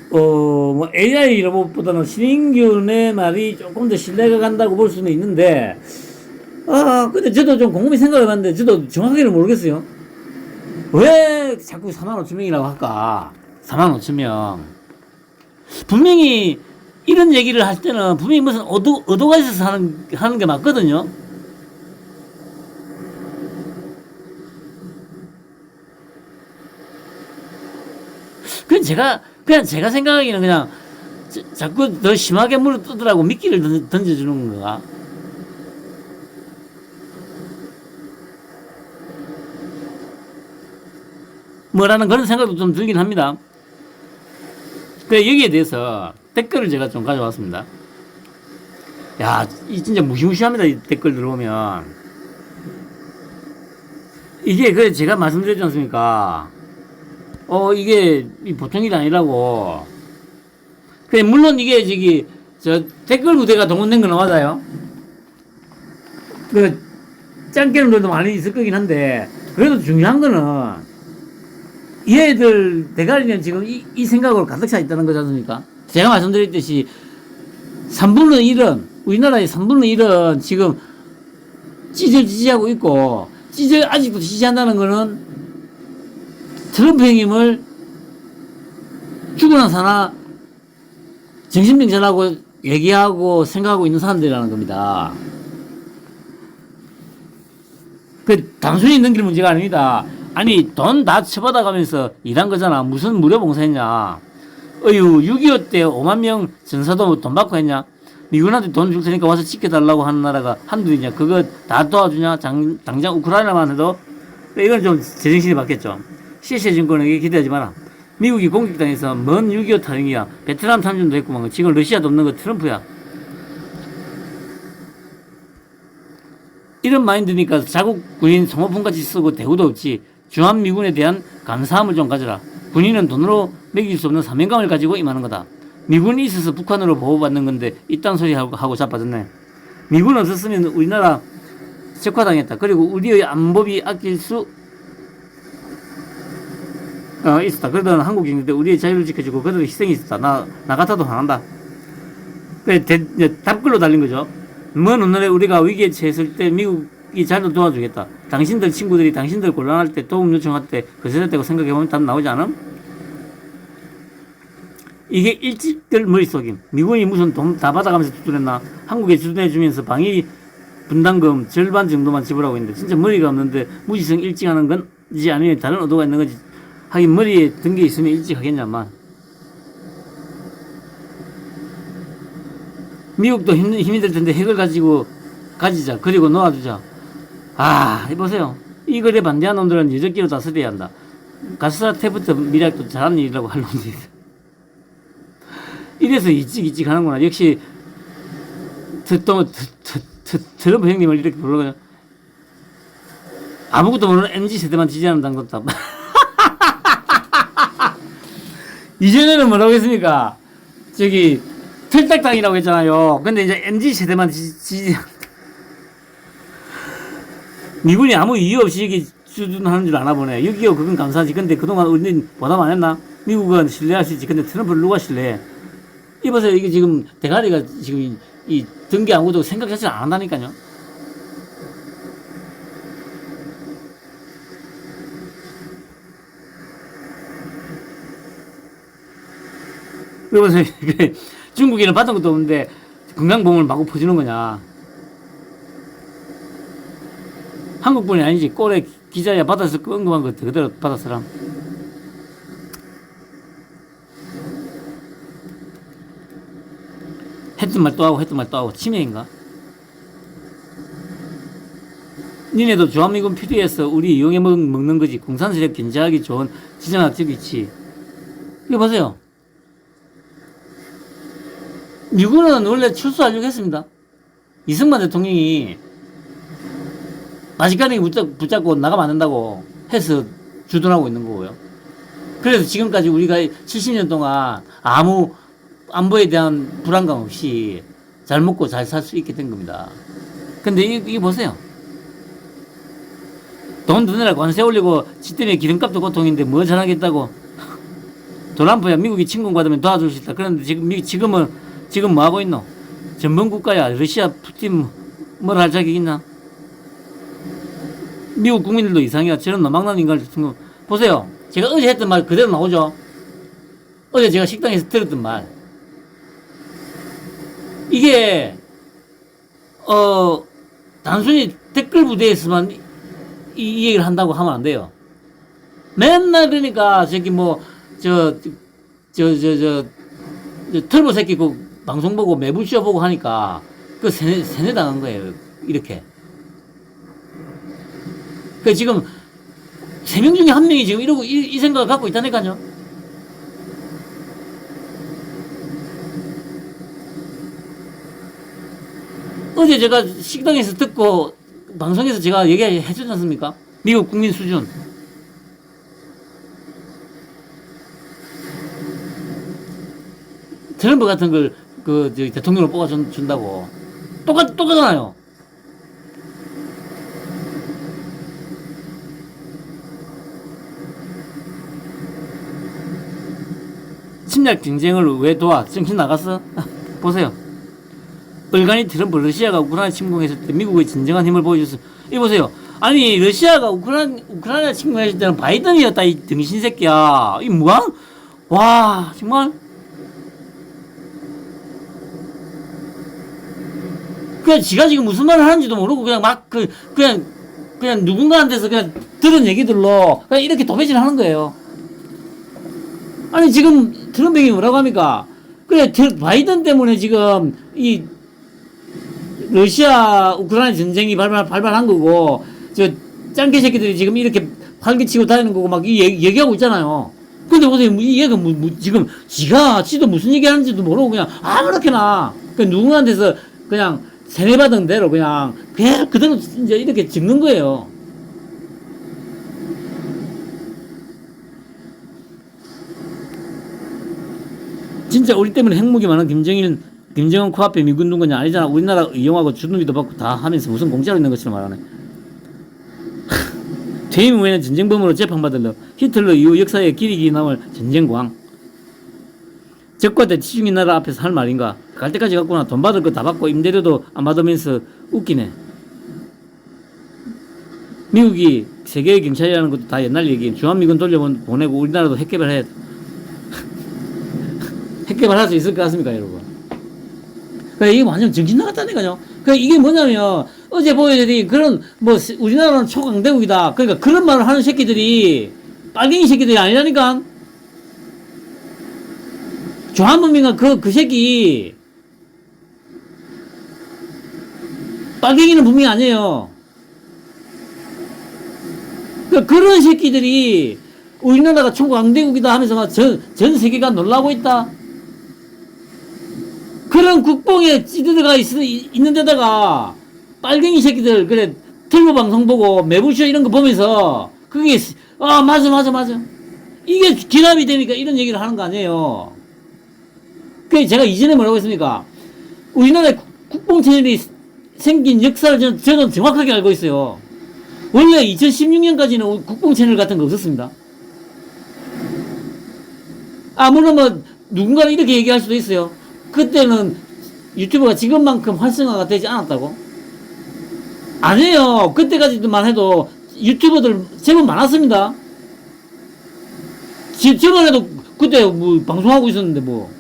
뭐 AI 로봇보다는 신인균의 말이 조금 더 신뢰가 간다고 볼 수는 있는데 근데 저도 좀 곰곰이 생각을 해봤는데 저도 정확하게는 모르겠어요. 왜 자꾸 4만 5천 명이라고 할까? 4만 5천 명 분명히 이런 얘기를 할 때는 분명히 무슨 의도가 있어서 하는 게 맞거든요. 그냥 제가 생각하기에는 그냥 자꾸 더 심하게 물어 뜨더라고 미끼를 던져주는 건가? 뭐라는 그런 생각도 좀 들긴 합니다. 그래, 여기에 대해서 댓글을 제가 좀 가져왔습니다. 야, 이 진짜 무시무시합니다. 이 댓글 들어오면. 이게, 그래, 제가 말씀드렸지 않습니까? 이게 보통 일이 아니라고. 그래, 물론 이게 댓글 부대가 동원된 건 맞아요. 짱깨는 놈들도 많이 있을 거긴 한데, 그래도 중요한 거는, 얘들 대가리는 지금 이 생각으로 가득 차 있다는 거지 않습니까? 제가 말씀드렸듯이 3분의 1은 우리나라의 3분의 1은 지금 지지하고 있고 아직도 지지한다는 거는 트럼프 형님을 죽으나 사나 정신병자라고 얘기하고 생각하고 있는 사람들이라는 겁니다. 단순히 넘길 문제가 아닙니다. 아니, 돈 다 쳐받아가면서 일한 거잖아. 무슨 무료 봉사했냐. 6.25 때 5만 명 전사도 돈 받고 했냐. 미군한테 돈 줄 테니까 와서 지켜달라고 하는 나라가 한둘이냐. 그거 다 도와주냐. 당장 우크라이나만 해도 이건 좀 제정신이 바뀌었죠. CC 증권에게 기대하지 마라. 미국이 공격당해서 먼 6.25 타령이야. 베트남 참전도 했구만. 지금 러시아도 없는 거 트럼프야. 이런 마인드니까 자국 군인 소모품같이 쓰고 대우도 없지. 주한미군에 대한 감사함을 좀 가져라. 군인은 돈으로 매길 수 없는 사명감을 가지고 임하는 거다. 미군이 있어서 북한으로 보호받는 건데 이딴 소리 하고 자빠졌네. 미군 없었으면 우리나라 적화당했다. 그리고 우리의 안보비 아낄 수 있었다. 그러던 한국 경제 때 우리의 자유를 지켜주고 그들의 희생이 있었다. 나 같아도 화난다. 답글로 달린 거죠. 먼 훗날에 우리가 위기에 처했을 때 미국이 잘 도와주겠다. 당신들 친구들이 당신들 곤란할 때 도움 요청할 때 거절했다고 생각해보면 답 나오지 않음? 이게 일찍들 머릿속임. 미군이 무슨 돈 다 받아가면서 주둔했나? 한국에 주둔해주면서 방위 분담금 절반 정도만 지불하고 있는데 진짜 머리가 없는데 무지성 일찍 하는 건지 아니면 다른 의도가 있는 건지 하긴 머리에 든 게 있으면 일찍 하겠냐만. 미국도 힘이 들 텐데 핵을 가지자. 그리고 놓아주자. 해보세요. 이 글에 반대한 놈들은 여적기로 다 쓰대야 한다. 가스라테부터 미락도 잘하는 일이라고 할 놈들이. 이래서 일찍 하는구나. 역시, 트럼프 형님을 이렇게 부르거든요. 아무것도 모르는 MZ세대만 지지한다는 것도. 이전에는 뭐라고 했습니까? 틀딱당이라고 했잖아요. 근데 이제 MZ세대만 미군이 아무 이유 없이 여기 주둔하는 줄 아나 보네. 6.25 그건 감사하지. 근데 그동안 우리는 보답 안 했나? 미국은 신뢰할 수 있지. 근데 트럼프를 누가 신뢰해? 이보세요. 이게 지금 대가리가 지금 이 등기 아무도 생각 자체를 안 한다니까요. 이보세요. 중국에는 받은 것도 없는데 건강보험을 마구 퍼주는 거냐. 한국분이 아니지. 꼴에 기자야 받아서 언급한 거 그대로 받았어라. 했던 말 또 하고 치매인가? 니네도 주한미군 필요해서 우리 이용해 먹는 거지. 공산세력 견제하기 좋은 지정학적이지. 이거 보세요. 미군은 원래 출소하려고 했습니다. 이승만 대통령이 마지까지 붙잡고 나가면 안 된다고 해서 주둔하고 있는 거고요. 그래서 지금까지 우리가 70년 동안 아무 안보에 대한 불안감 없이 잘 먹고 잘 살 수 있게 된 겁니다. 근데 이게 보세요. 돈 드느라 관세 올리고 지 때문에 기름값도 고통인데 뭐 잘하겠다고. 트럼프야 미국이 침공받으면 도와줄 수 있다. 그런데 지금 뭐 하고 있노? 전범국가야. 러시아 푸틴 뭘 할 자격 있나? 미국 국민들도 이상해요. 저런 노망난 인간을 보세요. 제가 어제 했던 말 그대로 나오죠. 어제 제가 식당에서 들었던 말. 이게 단순히 댓글 부대에서만 이 얘기를 한다고 하면 안 돼요. 맨날 그러니까 털보 새끼 그 방송 보고 매불쇼 보고 하니까 그 세뇌 당한 거예요. 이렇게. 그 지금 3명 중에 1명이 지금 이러고 이 생각을 갖고 있다니까요. 어제 제가 식당에서 듣고 방송에서 제가 얘기해 주지 않습니까? 미국 국민 수준. 트럼프 같은 걸 대통령으로 뽑아준다고. 똑같잖아요. 침략 경쟁을 왜 도와? 정신 나갔어? 보세요. 얼간이 트럼프 러시아가 우크라이나 침공했을 때 미국의 진정한 힘을 보여줬어. 이 보세요. 아니 러시아가 우크라이나 침공했을 때는 바이든이었다 이 등신 새끼야. 이 뭐야? 와 정말. 그냥 지가 지금 무슨 말을 하는지도 모르고 그냥 막 그냥 누군가한테서 그냥 들은 얘기들로 그냥 이렇게 도배질 하는 거예요. 아니 지금 트럼프가 뭐라고 합니까? 그래 바이든 때문에 지금 이 러시아 우크라이나 전쟁이 발발한 거고 저 짱개 새끼들이 지금 이렇게 활기치고 다니는 거고 막 얘기하고 있잖아요. 근데 보세요 이 얘가 지금 지도 무슨 얘기하는지도 모르고 그냥 아무렇게나 누군가한테서 그냥 세뇌받은 대로 그냥 그대로 이제 이렇게 찍는 거예요. 진짜 우리 때문에 핵무기 많은 김정은 코앞에 미군 둔 거냐 아니잖아. 우리나라 이용하고 주둔비도 받고 다 하면서 무슨 공짜로 있는 것처럼 말하네. 퇴임 후에는 전쟁범으로 재판받을 히틀러 이후 역사에 길이 남을 전쟁광. 적과 대치중인 나라 앞에서 할 말인가. 갈 때까지 갔구나. 돈 받을 거 다 받고 임대료도 안 받으면서 웃기네. 미국이 세계의 경찰이라는 것도 다 옛날 얘기. 주한미군 돌려보내고 우리나라도 핵개발해야 돼. 핵개발할 수 있을 것 같습니까 여러분? 그러니까 이게 완전 정신 나갔다니까요. 그러니까 이게 뭐냐면 어제 보여드린 그런 뭐 우리나라는 초강대국이다. 그러니까 그런 말을 하는 새끼들이 빨갱이 새끼들이 아니라니까. 조한범인가 그 새끼 빨갱이는 분명히 아니에요. 그러니까 그런 새끼들이 우리나라가 초강대국이다 하면서 막 전 세계가 놀라고 있다. 그런 국뽕에 찌들어가 있는 데다가 빨갱이 새끼들 그래 텔레비 방송 보고 매부쇼 이런 거 보면서 그게 맞아 이게 기납이 되니까 이런 얘기를 하는 거 아니에요. 그 제가 이전에 뭐라고 했습니까? 우리나라의 국뽕 채널이 생긴 역사를 저는 정확하게 알고 있어요. 원래 2016년까지는 국뽕 채널 같은 거 없었습니다. 물론 뭐 누군가는 이렇게 얘기할 수도 있어요. 그때는 유튜브가 지금만큼 활성화가 되지 않았다고? 아니에요. 그때까지만 해도 유튜버들 제법 많았습니다. 저만 해도 그때 뭐 방송하고 있었는데 뭐.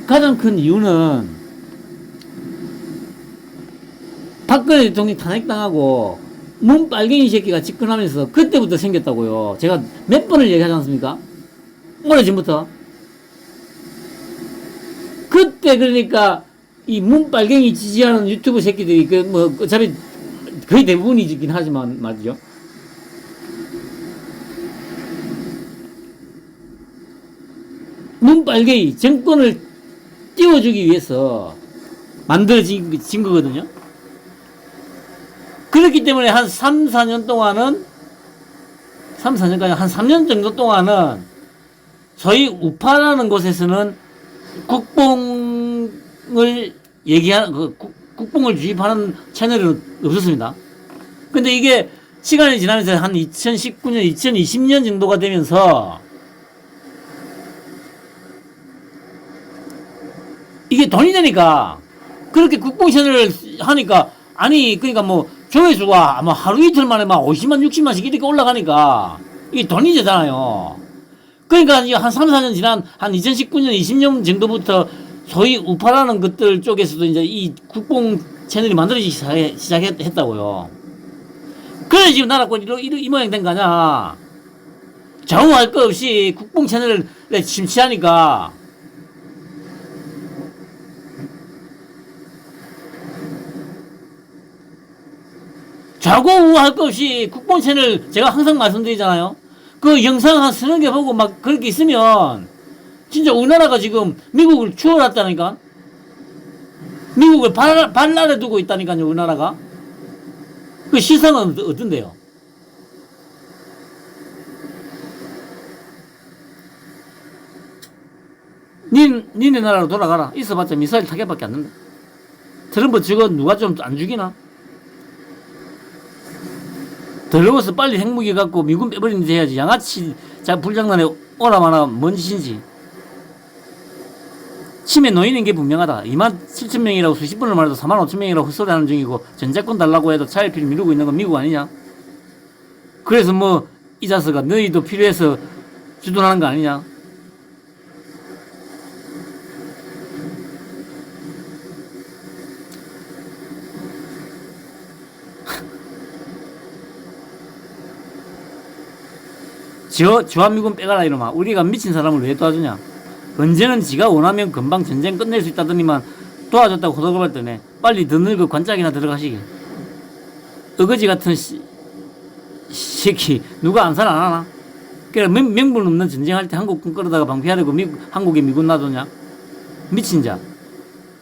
가장 큰 이유는 박근혜 대통령이 탄핵당하고 문빨갱이 새끼가 집권하면서 그때부터 생겼다고요. 제가 몇 번을 얘기하지 않습니까? 오래전부터. 그때 그러니까 이 문빨갱이 지지하는 유튜브 새끼들이 어차피 거의 대부분이긴 하지만 말이죠. 문빨갱이 정권을 띄워주기 위해서 만들어진 거거든요. 그렇기 때문에 한 3, 4년 동안은 3, 4년까지 한 3년 정도 동안은 소위 우파라는 곳에서는 국뽕을 얘기하는 국뽕을 주입하는 채널은 없었습니다. 근데 이게 시간이 지나면서 한 2019년, 2020년 정도가 되면서 이게 돈이 되니까 그렇게 국뽕 채널을 하니까 그러니까 뭐 조회수가 아마 하루 이틀 만에 막 50만, 60만씩 이렇게 올라가니까 이게 돈이 되잖아요. 그러니까 한 3, 4년 지난 한 2019년, 20년 정도부터 소위 우파라는 것들 쪽에서도 이제 이 국뽕 채널이 만들어지기 시작했다고요. 그래 지금 나라권 이 모양 된 거 아니야. 좌우할 것 없이 국뽕 채널을 침체하니까 좌우할 것 없이 국뽕 채널 제가 항상 말씀드리잖아요. 그 영상 한 서너 개 보고 막 그렇게 있으면 진짜 우리나라가 지금 미국을 추월했다니까. 미국을 발 아래 두고 있다니까요, 우리나라가. 그 시선은 어떤데요? 니네 나라로 돌아가라. 있어봤자 미사일 타격밖에 안 된다. 트럼프 저거 누가 좀 안 죽이나? 더러워서 빨리 핵무기 갖고 미군 빼버리는 데 해야지. 양아치 불장난에 오라마나 뭔 짓인지. 치매 놓이는 게 분명하다. 27,000명이라고 수십 번을 말해도 45,000명이라고 헛소리 하는 중이고, 전작권 달라고 해도 차일피를 미루고 있는 건 미국 아니냐? 그래서 뭐 이 자식아 너희도 필요해서 주둔하는 거 아니냐? 주한미군 빼가라 이놈아. 우리가 미친 사람을 왜 도와주냐? 언제는 지가 원하면 금방 전쟁 끝낼 수 있다더니만 도와줬다고 호들갑을 떠네. 빨리 더 늙어 관짝이나 들어가시게. 어거지 같은 새끼 누가 안살 안 하나? 그래 명분 없는 전쟁할 때 한국 군 끌어다가 방피하려고 한국에 미군 놔두냐? 미친 자.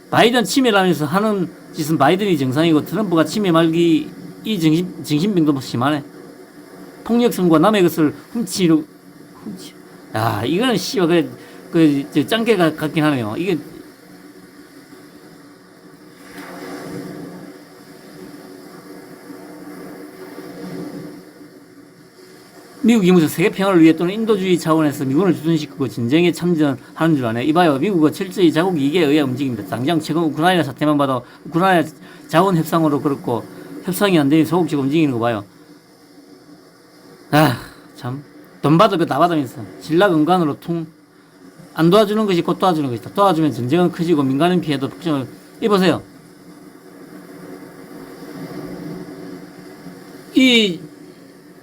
바이든 치매라면서 하는 짓은 바이든이 정상이고 트럼프가 치매 말기 이 정신병도 심하네. 폭력성과 남의 것을 야, 이거는 씨발 짱깨 같긴 하네요. 이게 미국이 무슨 세계 평화를 위해 또는 인도주의 차원에서 미군을 주둔시키고 전쟁에 참전하는 줄 아네. 이봐요. 미국은 철저히 자국 이익에 의해 움직입니다. 당장 최근 우크라이나 사태만 봐도 우크라이나 자원 협상으로 그렇고 협상이 안 되니 소극적으로 움직이는 거 봐요. 아, 참. 돈 받으면 다 받으면서 신라건강으로 안 도와주는 것이 곧 도와주는 것이다. 도와주면 전쟁은 커지고 민간인 피해도 걱정을. 이보세요.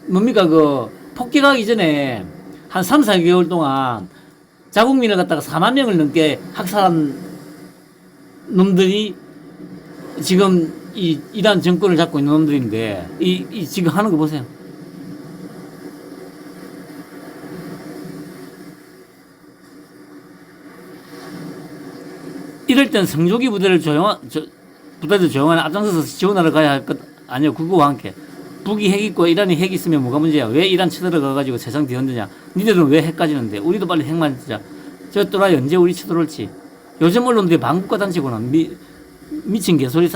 뭡니까, 폭격하기 전에 한 3, 4개월 동안 자국민을 갖다가 4만 명을 넘게 학살한 놈들이 지금 이란 정권을 잡고 있는 놈들인데, 지금 하는 거 보세요. 이럴 땐 성조기 부대를 조용하게 앞장서서 지원하러 가야 할 것 아니요. 그거와 함께. 북이 핵 있고 이란이 핵 있으면 뭐가 문제야? 왜 이란 쳐들어가가지고 세상 뒤흔드냐? 니들은 왜 핵 가지는데? 우리도 빨리 핵 만들자. 저 또라이 언제 우리 쳐들어올지. 요즘 언론들이 반국가 단체구나. 미친 개소리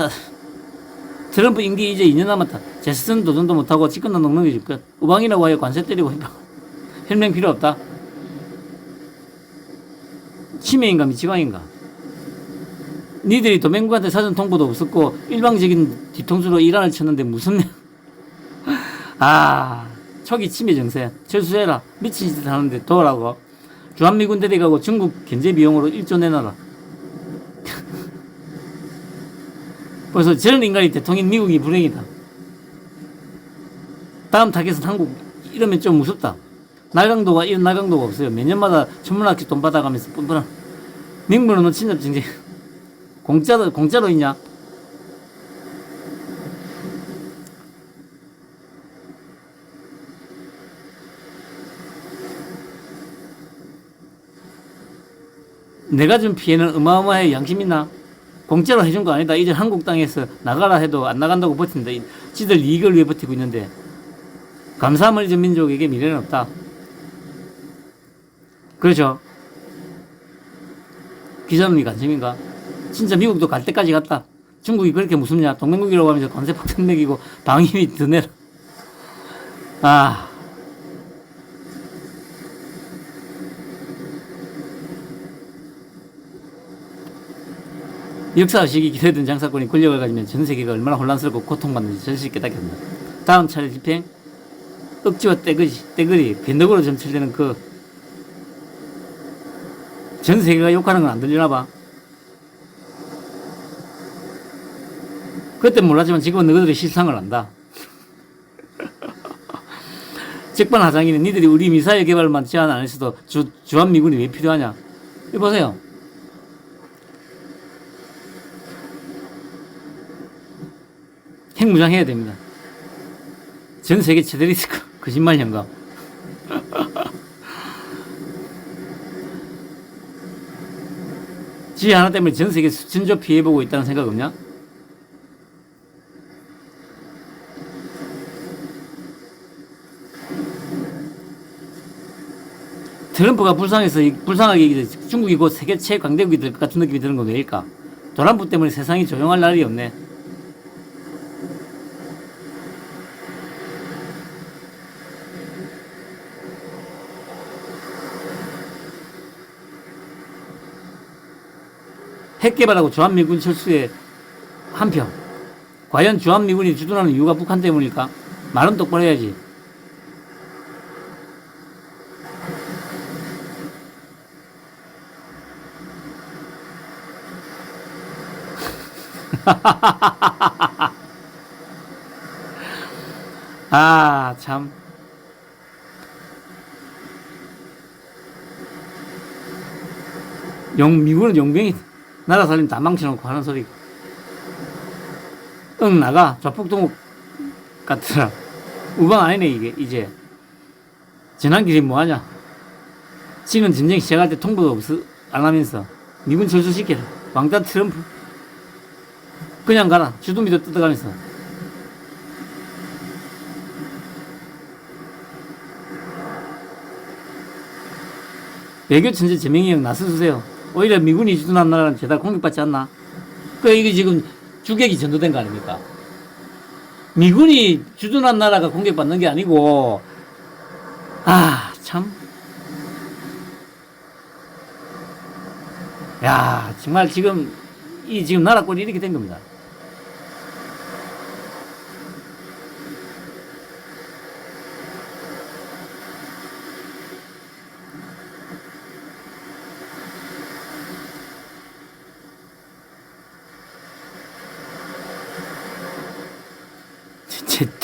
트럼프 임기 이제 2년 남았다. 재선 도전도 못하고 집권도 넉넉해질 것. 우방이라고 하여 관세 때리고 혈맹 필요 없다. 치매인가 미치광인가? 니들이 도맹국한테 사전 통보도 없었고 일방적인 뒤통수로 이란을 쳤는데 무슨 초기 치매 정세 철수해라. 미친 짓 하는데 도라고. 주한미군 데려가고 중국 견제 비용으로 1조 내놔라. 그래서 저런 인간이 대통령 미국이 불행이다. 다음 타겟은 한국. 이러면 좀 무섭다. 날강도가 이런 날강도가 없어요. 몇 년마다 천문학적 돈 받아가면서 뻔뻔한 명분 없는 침략 정책. 공짜로 있냐? 내가 준 피해는 어마어마해. 양심 있나? 공짜로 해준 거 아니다. 이제 한국 땅에서 나가라 해도 안 나간다고 버틴다. 지들 이익을 위해 버티고 있는데 감사함을 잊은 민족에게 미래는 없다. 그렇죠? 기자님이 관심인가? 진짜 미국도 갈 때까지 갔다. 중국이 그렇게 무섭냐? 동맹국이라고 하면서 관세 폭탄 매기고 방위비 더 내라. 역사의식이 기대된 장사꾼이 권력을 가지면 전 세계가 얼마나 혼란스럽고 고통받는지 절실히 깨닫게 된다. 다음 차례 집행, 억지와 떼거리, 변덕으로 점철되는 전 세계가 욕하는 건 안 들리나 봐. 그때 몰랐지만 지금은 너희들이 실상을 안다. 적반하장이네. 니들이 우리 미사일 개발만 제한 안 했어도 주한미군이 왜 필요하냐. 이거 보세요. 핵무장 해야 됩니다. 전 세계 최대 리스크. 거짓말 현감. 지 하나 때문에 전 세계 수천조 피해보고 있다는 생각 없냐? 트럼프가 불쌍하게 얘기해. 중국이 곧 세계 최강대국이 될 것 같은 느낌이 드는 건 왜일까? 트럼프 때문에 세상이 조용할 날이 없네. 핵 개발하고 주한미군 철수에 한표. 과연 주한미군이 주둔하는 이유가 북한 때문일까? 말은 똑바로 해야지. 아, 참. 미군은 용병이 나라 살림 다 망쳐놓고 하는 소리. 응, 나가. 좌폭동욱 같더라. 우방 아니네, 이게, 이제. 지난길이 뭐하냐. 지는 전쟁 시작할 때 통보도 안 하면서. 미군 철수시켜라. 왕따 트럼프. 그냥 가라. 주둥이도 뜯어가면서. 외교 천재 제명이 형 나서주세요. 오히려 미군이 주둔한 나라는 죄다 공격받지 않나? 이게 지금 주객이 전도된 거 아닙니까? 미군이 주둔한 나라가 공격받는 게 아니고, 아, 참. 야, 정말 지금 나라 꼴이 이렇게 된 겁니다.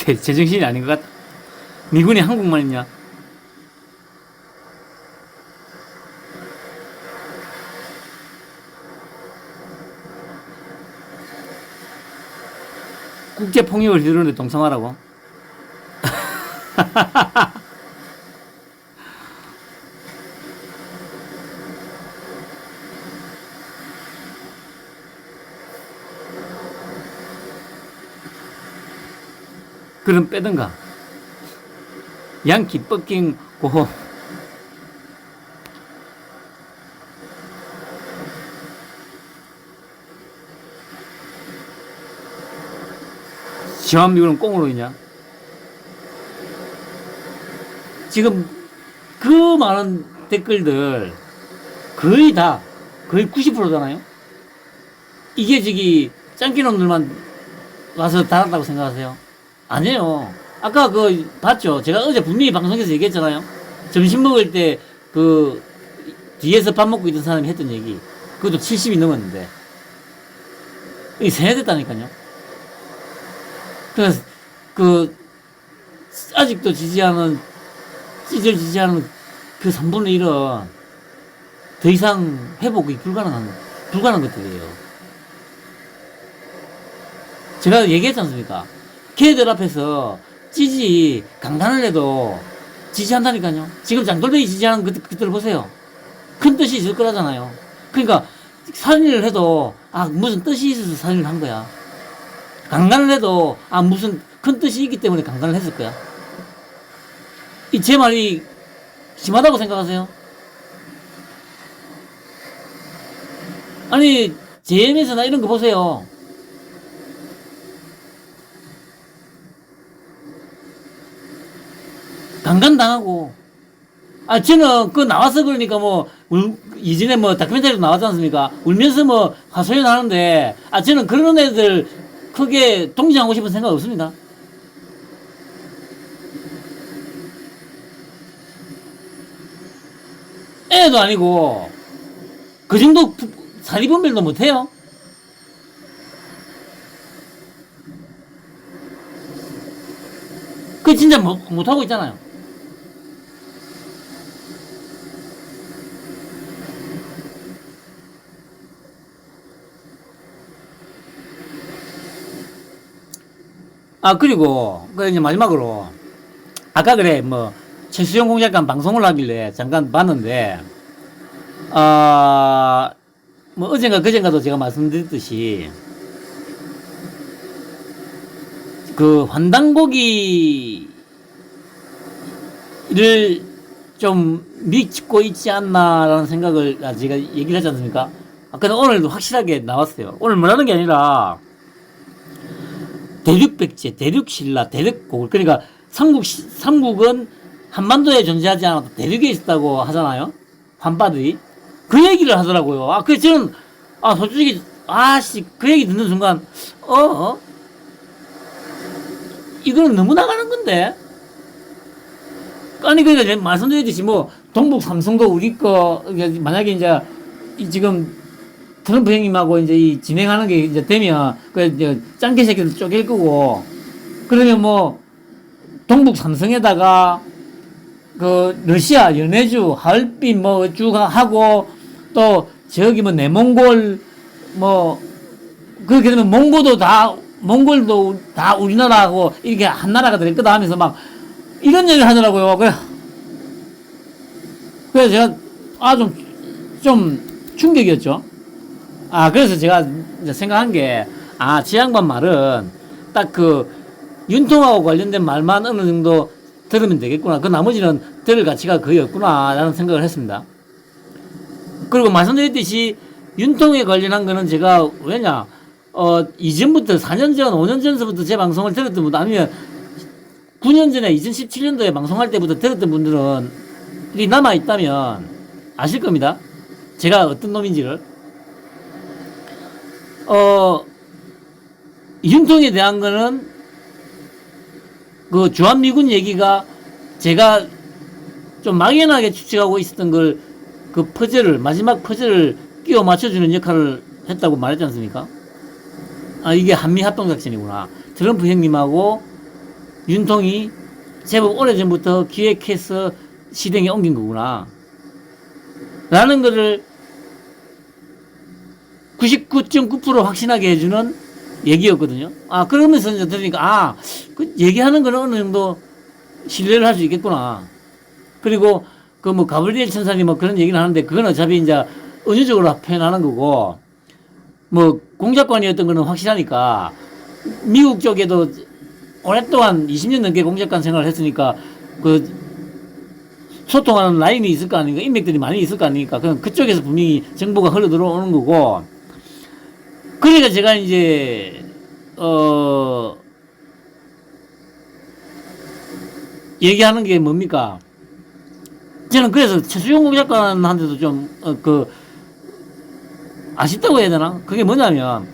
제정신이 아닌 것 같다. 미군이 한국만 있냐? 국제폭력을 휘두르는데 동참하라고? 그럼 빼든가. 양키 뻑킹 고호. 주한미군은 꽁으로 있냐? 지금 그 많은 댓글들 거의 90%잖아요? 이게 저기 짱끼놈들만 와서 달았다고 생각하세요? 아니에요. 아까 봤죠? 제가 어제 분명히 방송에서 얘기했잖아요? 점심 먹을 때 뒤에서 밥 먹고 있던 사람이 했던 얘기. 그것도 70이 넘었는데. 이게 세뇌됐다니까요? 그래서, 아직도 지지하는 그 3분의 1은 더 이상 회복이 불가능한 것들이에요. 제가 얘기했지 않습니까? 걔들 앞에서 강간을 해도 지지한다니까요. 지금 장돌배기 지지하는 그들 보세요. 큰 뜻이 있을 거라잖아요. 그러니까 살인을 해도 무슨 뜻이 있어서 살인을 한 거야. 강간을 해도 무슨 큰 뜻이 있기 때문에 강간을 했을 거야. 제 말이 심하다고 생각하세요? 아니 JMS나 이런 거 보세요. 강간당하고. 저는 나와서 그러니까 이전에 다큐멘터리도 나왔지 않습니까? 울면서 하소연 하는데, 저는 그런 애들 크게 동정하고 싶은 생각 없습니다. 애도 아니고, 그 정도 사리분별도 못해요? 진짜 못하고 있잖아요. 그리고, 그, 이제 마지막으로, 아까 그래, 뭐, 최수영 공작관 방송을 하길래 잠깐 봤는데, 뭐, 어젠가 그젠가도 제가 말씀드렸듯이, 그, 환단고기를 좀 믿고 있지 않나라는 생각을 제가 얘기를 하지 않습니까? 근데 오늘도 확실하게 나왔어요. 오늘 뭐라는 게 아니라, 대륙백제, 대륙신라, 대륙고글. 그러니까 삼국은 한반도에 존재하지 않아도 대륙에 있었다고 하잖아요. 환빠들이. 그 얘기를 하더라고요. 그래서 저는, 솔직히, 그 얘기 듣는 순간, 이거는 너무 나가는 건데? 아니, 그러니까 말씀드렸듯이 뭐, 동북 삼성도 우리 거, 만약에 이제, 지금, 트럼프 형님하고 이제 진행하는 게 이제 되면, 이제 짱깨 새끼들 쪼갤 거고, 그러면 뭐, 동북 삼성에다가, 러시아, 연해주, 하얼빈 뭐 쭉 하고, 또, 저기 뭐, 내몽골, 뭐, 그렇게 되면 몽골도 다 우리나라하고 이렇게 한 나라가 될 거다 하면서 막, 이런 얘기를 하더라고요. 그래서 제가, 좀 충격이었죠. 그래서 제가 이제 생각한 게, 지 양반 말은 딱 윤통하고 관련된 말만 어느 정도 들으면 되겠구나. 그 나머지는 들을 가치가 거의 없구나. 라는 생각을 했습니다. 그리고 말씀드렸듯이 윤통에 관련한 거는 제가 이전부터 4년 전, 5년 전서부터 제 방송을 들었던 분들, 아니면 9년 전에 2017년도에 방송할 때부터 들었던 분들은 남아있다면 아실 겁니다. 제가 어떤 놈인지를. 윤통에 대한 거는 주한미군 얘기가 제가 좀 막연하게 추측하고 있었던 걸 마지막 퍼즐을 끼워 맞춰주는 역할을 했다고 말했지 않습니까? 이게 한미합동작전이구나. 트럼프 형님하고 윤통이 제법 오래전부터 기획해서 실행에 옮긴 거구나. 라는 거를 99.9% 확신하게 해주는 얘기였거든요. 그러면서 이제 들으니까, 그 얘기하는 거는 어느 정도 신뢰를 할 수 있겠구나. 그리고, 가브리엘 천사님 그런 얘기를 하는데, 그건 어차피 이제 은유적으로 표현하는 거고, 공작관이었던 거는 확실하니까, 미국 쪽에도 오랫동안 20년 넘게 공작관 생활을 했으니까, 소통하는 라인이 있을 거 아닙니까? 인맥들이 많이 있을 거 아닙니까? 그럼 그쪽에서 분명히 정보가 흘러 들어오는 거고, 그러니까 제가 이제, 얘기하는 게 뭡니까? 저는 그래서 최수용 공작관한테도 좀, 아쉽다고 해야 되나? 그게 뭐냐면,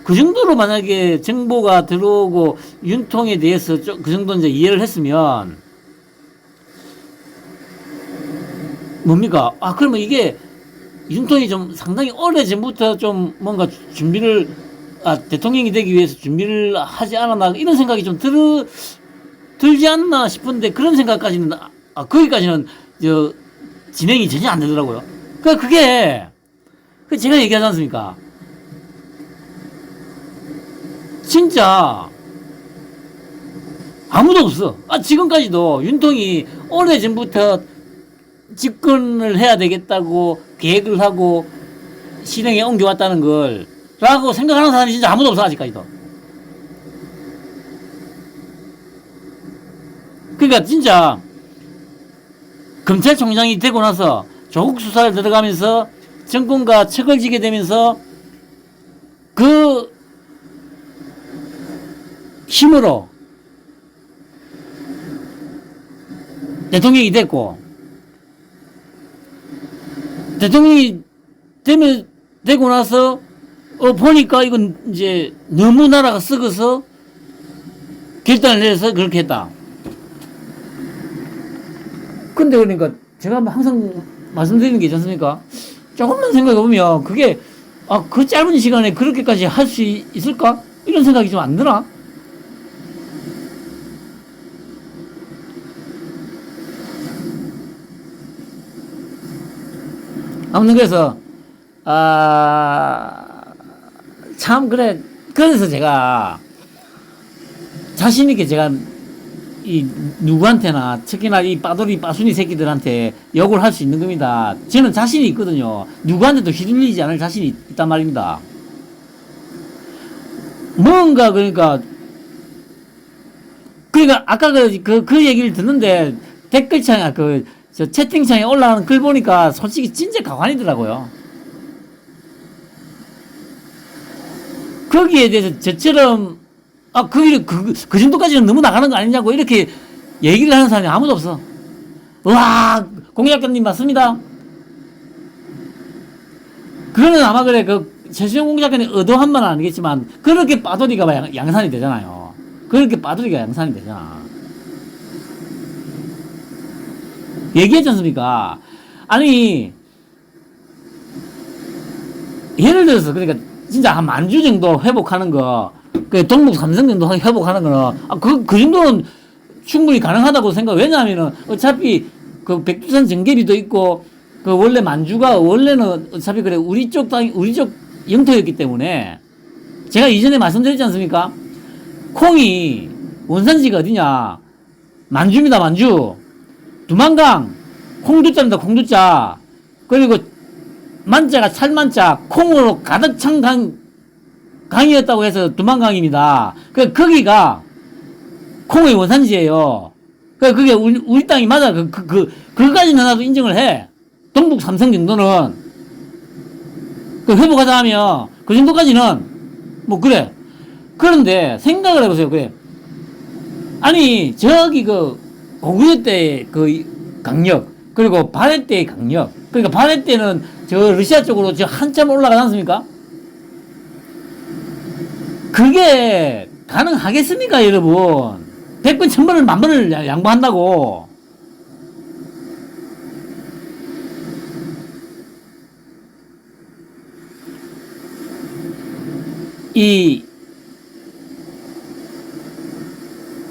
그 정도로 만약에 정보가 들어오고 윤통에 대해서 그 정도 이제 이해를 했으면, 뭡니까? 그러면 이게, 윤통이 좀 상당히 오래 전부터 좀 뭔가 준비를, 대통령이 되기 위해서 준비를 하지 않았나, 이런 생각이 좀 들지 않나 싶은데, 그런 생각까지는, 거기까지는, 진행이 전혀 안 되더라고요. 그게, 제가 얘기하지 않습니까? 진짜, 아무도 없어. 지금까지도 윤통이 오래 전부터 집권을 해야 되겠다고 계획을 하고 실행에 옮겨왔다는 걸 라고 생각하는 사람이 진짜 아무도 없어. 아직까지도. 그러니까 진짜 검찰총장이 되고 나서 조국 수사를 들어가면서 정권과 척을 지게 되면서 그 힘으로 대통령이 됐고, 대통령이 되고 나서, 보니까 이건 이제 너무 나라가 썩어서 결단을 내려서 그렇게 했다. 근데 그러니까 제가 항상 말씀드리는 게 있지 않습니까? 조금만 생각해보면 그게, 그 짧은 시간에 그렇게까지 할 수 있을까? 이런 생각이 좀 안 드나? 아무튼 그래서 참 그래. 그래서 제가 자신있게 제가 이 누구한테나 특히나 이 빠돌이 빠순이 새끼들한테 욕을 할 수 있는 겁니다. 저는 자신이 있거든요. 누구한테도 휘둘리지 않을 자신이 있단 말입니다. 뭔가 그러니까 아까 그 얘기를 듣는데 댓글창에 저 채팅창에 올라오는 글 보니까 솔직히 진짜 가관이더라고요. 거기에 대해서 저처럼 그 정도까지는 너무 나가는 거 아니냐고 이렇게 얘기를 하는 사람이 아무도 없어. 와, 공작가님 맞습니다. 그거는 아마 그래, 최수영 공작가님 의도한 말은 아니겠지만, 그렇게 빠돌이가 양산이 되잖아요. 그렇게 빠돌이가 양산이 되잖아. 얘기했지 않습니까? 아니, 예를 들어서, 그러니까, 진짜 한 만주 정도 회복하는 거, 동북 삼성 정도 회복하는 거는, 그 정도는 충분히 가능하다고 생각. 왜냐하면은, 어차피, 백두산 정계리도 있고, 원래 만주가, 원래는 어차피 그래, 우리 쪽 영토였기 때문에, 제가 이전에 말씀드렸지 않습니까? 콩이, 원산지가 어디냐? 만주입니다, 만주. 두만강, 콩두자입니다, 콩두자. 그리고, 만자가 찰만자, 콩으로 가득 찬 강이었다고 해서 두만강입니다. 거기가 콩의 원산지예요. 그게 우리 땅이 맞아. 그거까지는 나도 인정을 해. 동북 삼성 정도는. 회복하자 하면, 그 정도까지는, 뭐, 그래. 그런데, 생각을 해보세요. 그래. 아니, 저기 고구려 때의 강력, 그리고 발해 때의 강력. 그러니까 발해 때는 저 러시아 쪽으로 저 한참 올라가지 않습니까? 그게 가능하겠습니까, 여러분? 100번, 1000번을, 10,000번을 양보한다고.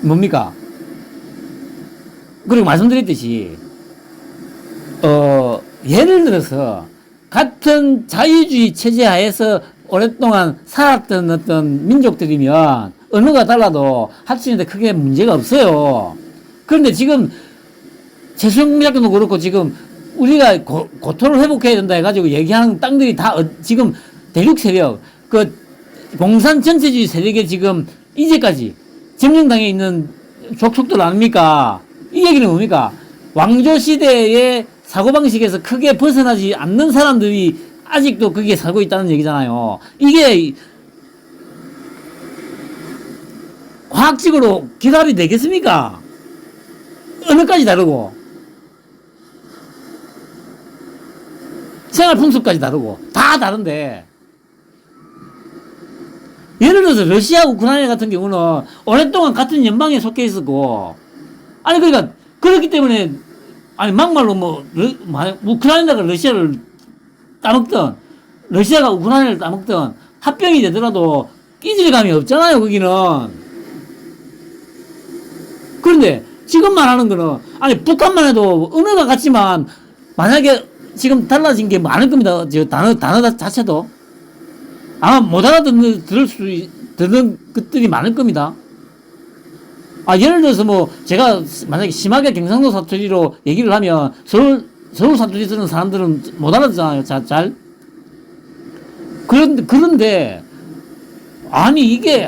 뭡니까? 그리고 말씀드렸듯이, 예를 들어서, 같은 자유주의 체제 하에서 오랫동안 살았던 어떤 민족들이면, 언어가 달라도 합치는데 크게 문제가 없어요. 그런데 지금, 최수영 공작도 그렇고, 지금, 우리가 고토를 회복해야 된다 해가지고 얘기하는 땅들이 다, 지금, 대륙 세력, 공산 전체주의 세력에 지금, 이제까지, 점령당에 있는 족속들 아닙니까? 이 얘기는 뭡니까? 왕조시대의 사고방식에서 크게 벗어나지 않는 사람들이 아직도 거기에 살고 있다는 얘기잖아요. 이게 과학적으로 기답이 되겠습니까? 언어까지 다르고 생활 풍습까지 다르고 다 다른데 예를 들어서 러시아, 우크라이나 같은 경우는 오랫동안 같은 연방에 속해 있었고 아니 그러니까 그렇기 때문에 아니 막말로 우크라이나가 러시아를 따먹던 러시아가 우크라이나를 따먹던 합병이 되더라도 이질감이 없잖아요 거기는. 그런데 지금 말하는 거는 아니 북한만 해도 언어가 같지만 만약에 지금 달라진 게 많을 겁니다. 저 단어 자체도 아마 못 알아듣는 듣는 것들이 많을 겁니다. 예를 들어서 제가 만약에 심하게 경상도 사투리로 얘기를 하면 서울 사투리 쓰는 사람들은 못 알아듣잖아요, 잘. 그런데, 아니, 이게,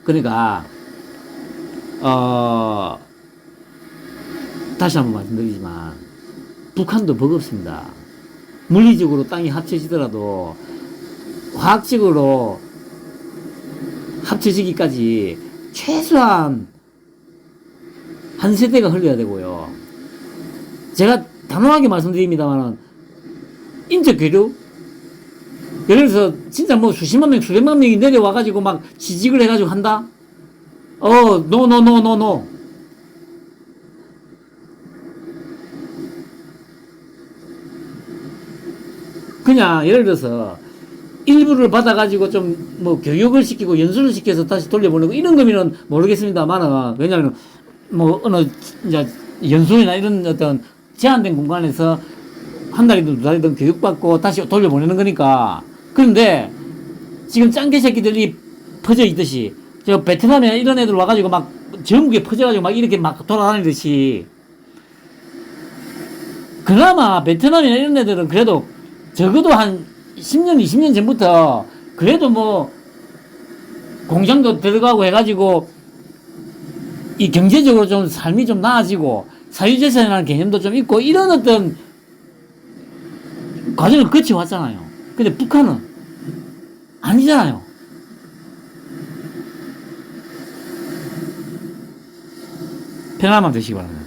그러니까, 다시 한번 말씀드리지만, 북한도 버겁습니다. 물리적으로 땅이 합쳐지더라도, 화학적으로 합쳐지기까지 최소한 한 세대가 흘러야 되고요. 제가 단호하게 말씀드립니다만 인적 교류 예를 들어서 진짜 수십만 명 수백만 명이 내려와가지고 막 지직을 해가지고 한다? 노 그냥 예를 들어서 일부를 받아가지고 좀 교육을 시키고 연수를 시켜서 다시 돌려보내고 이런 거면은 모르겠습니다만은 왜냐면 어느 이제 연수나 이런 어떤 제한된 공간에서 한 달이든 두 달이든 교육받고 다시 돌려보내는 거니까. 그런데 지금 짱개 새끼들이 퍼져 있듯이 저 베트남에 이런 애들 와가지고 막 전국에 퍼져가지고 막 이렇게 막 돌아다니듯이 그나마 베트남이나 이런 애들은 그래도 적어도 한 10년, 20년 전부터 그래도 뭐 공장도 들어가고 해가지고 이 경제적으로 좀 삶이 좀 나아지고 사유재산이라는 개념도 좀 있고 이런 어떤 과정을 거쳐왔잖아요. 근데 북한은 아니잖아요. 편안함 되시기 바랍니다.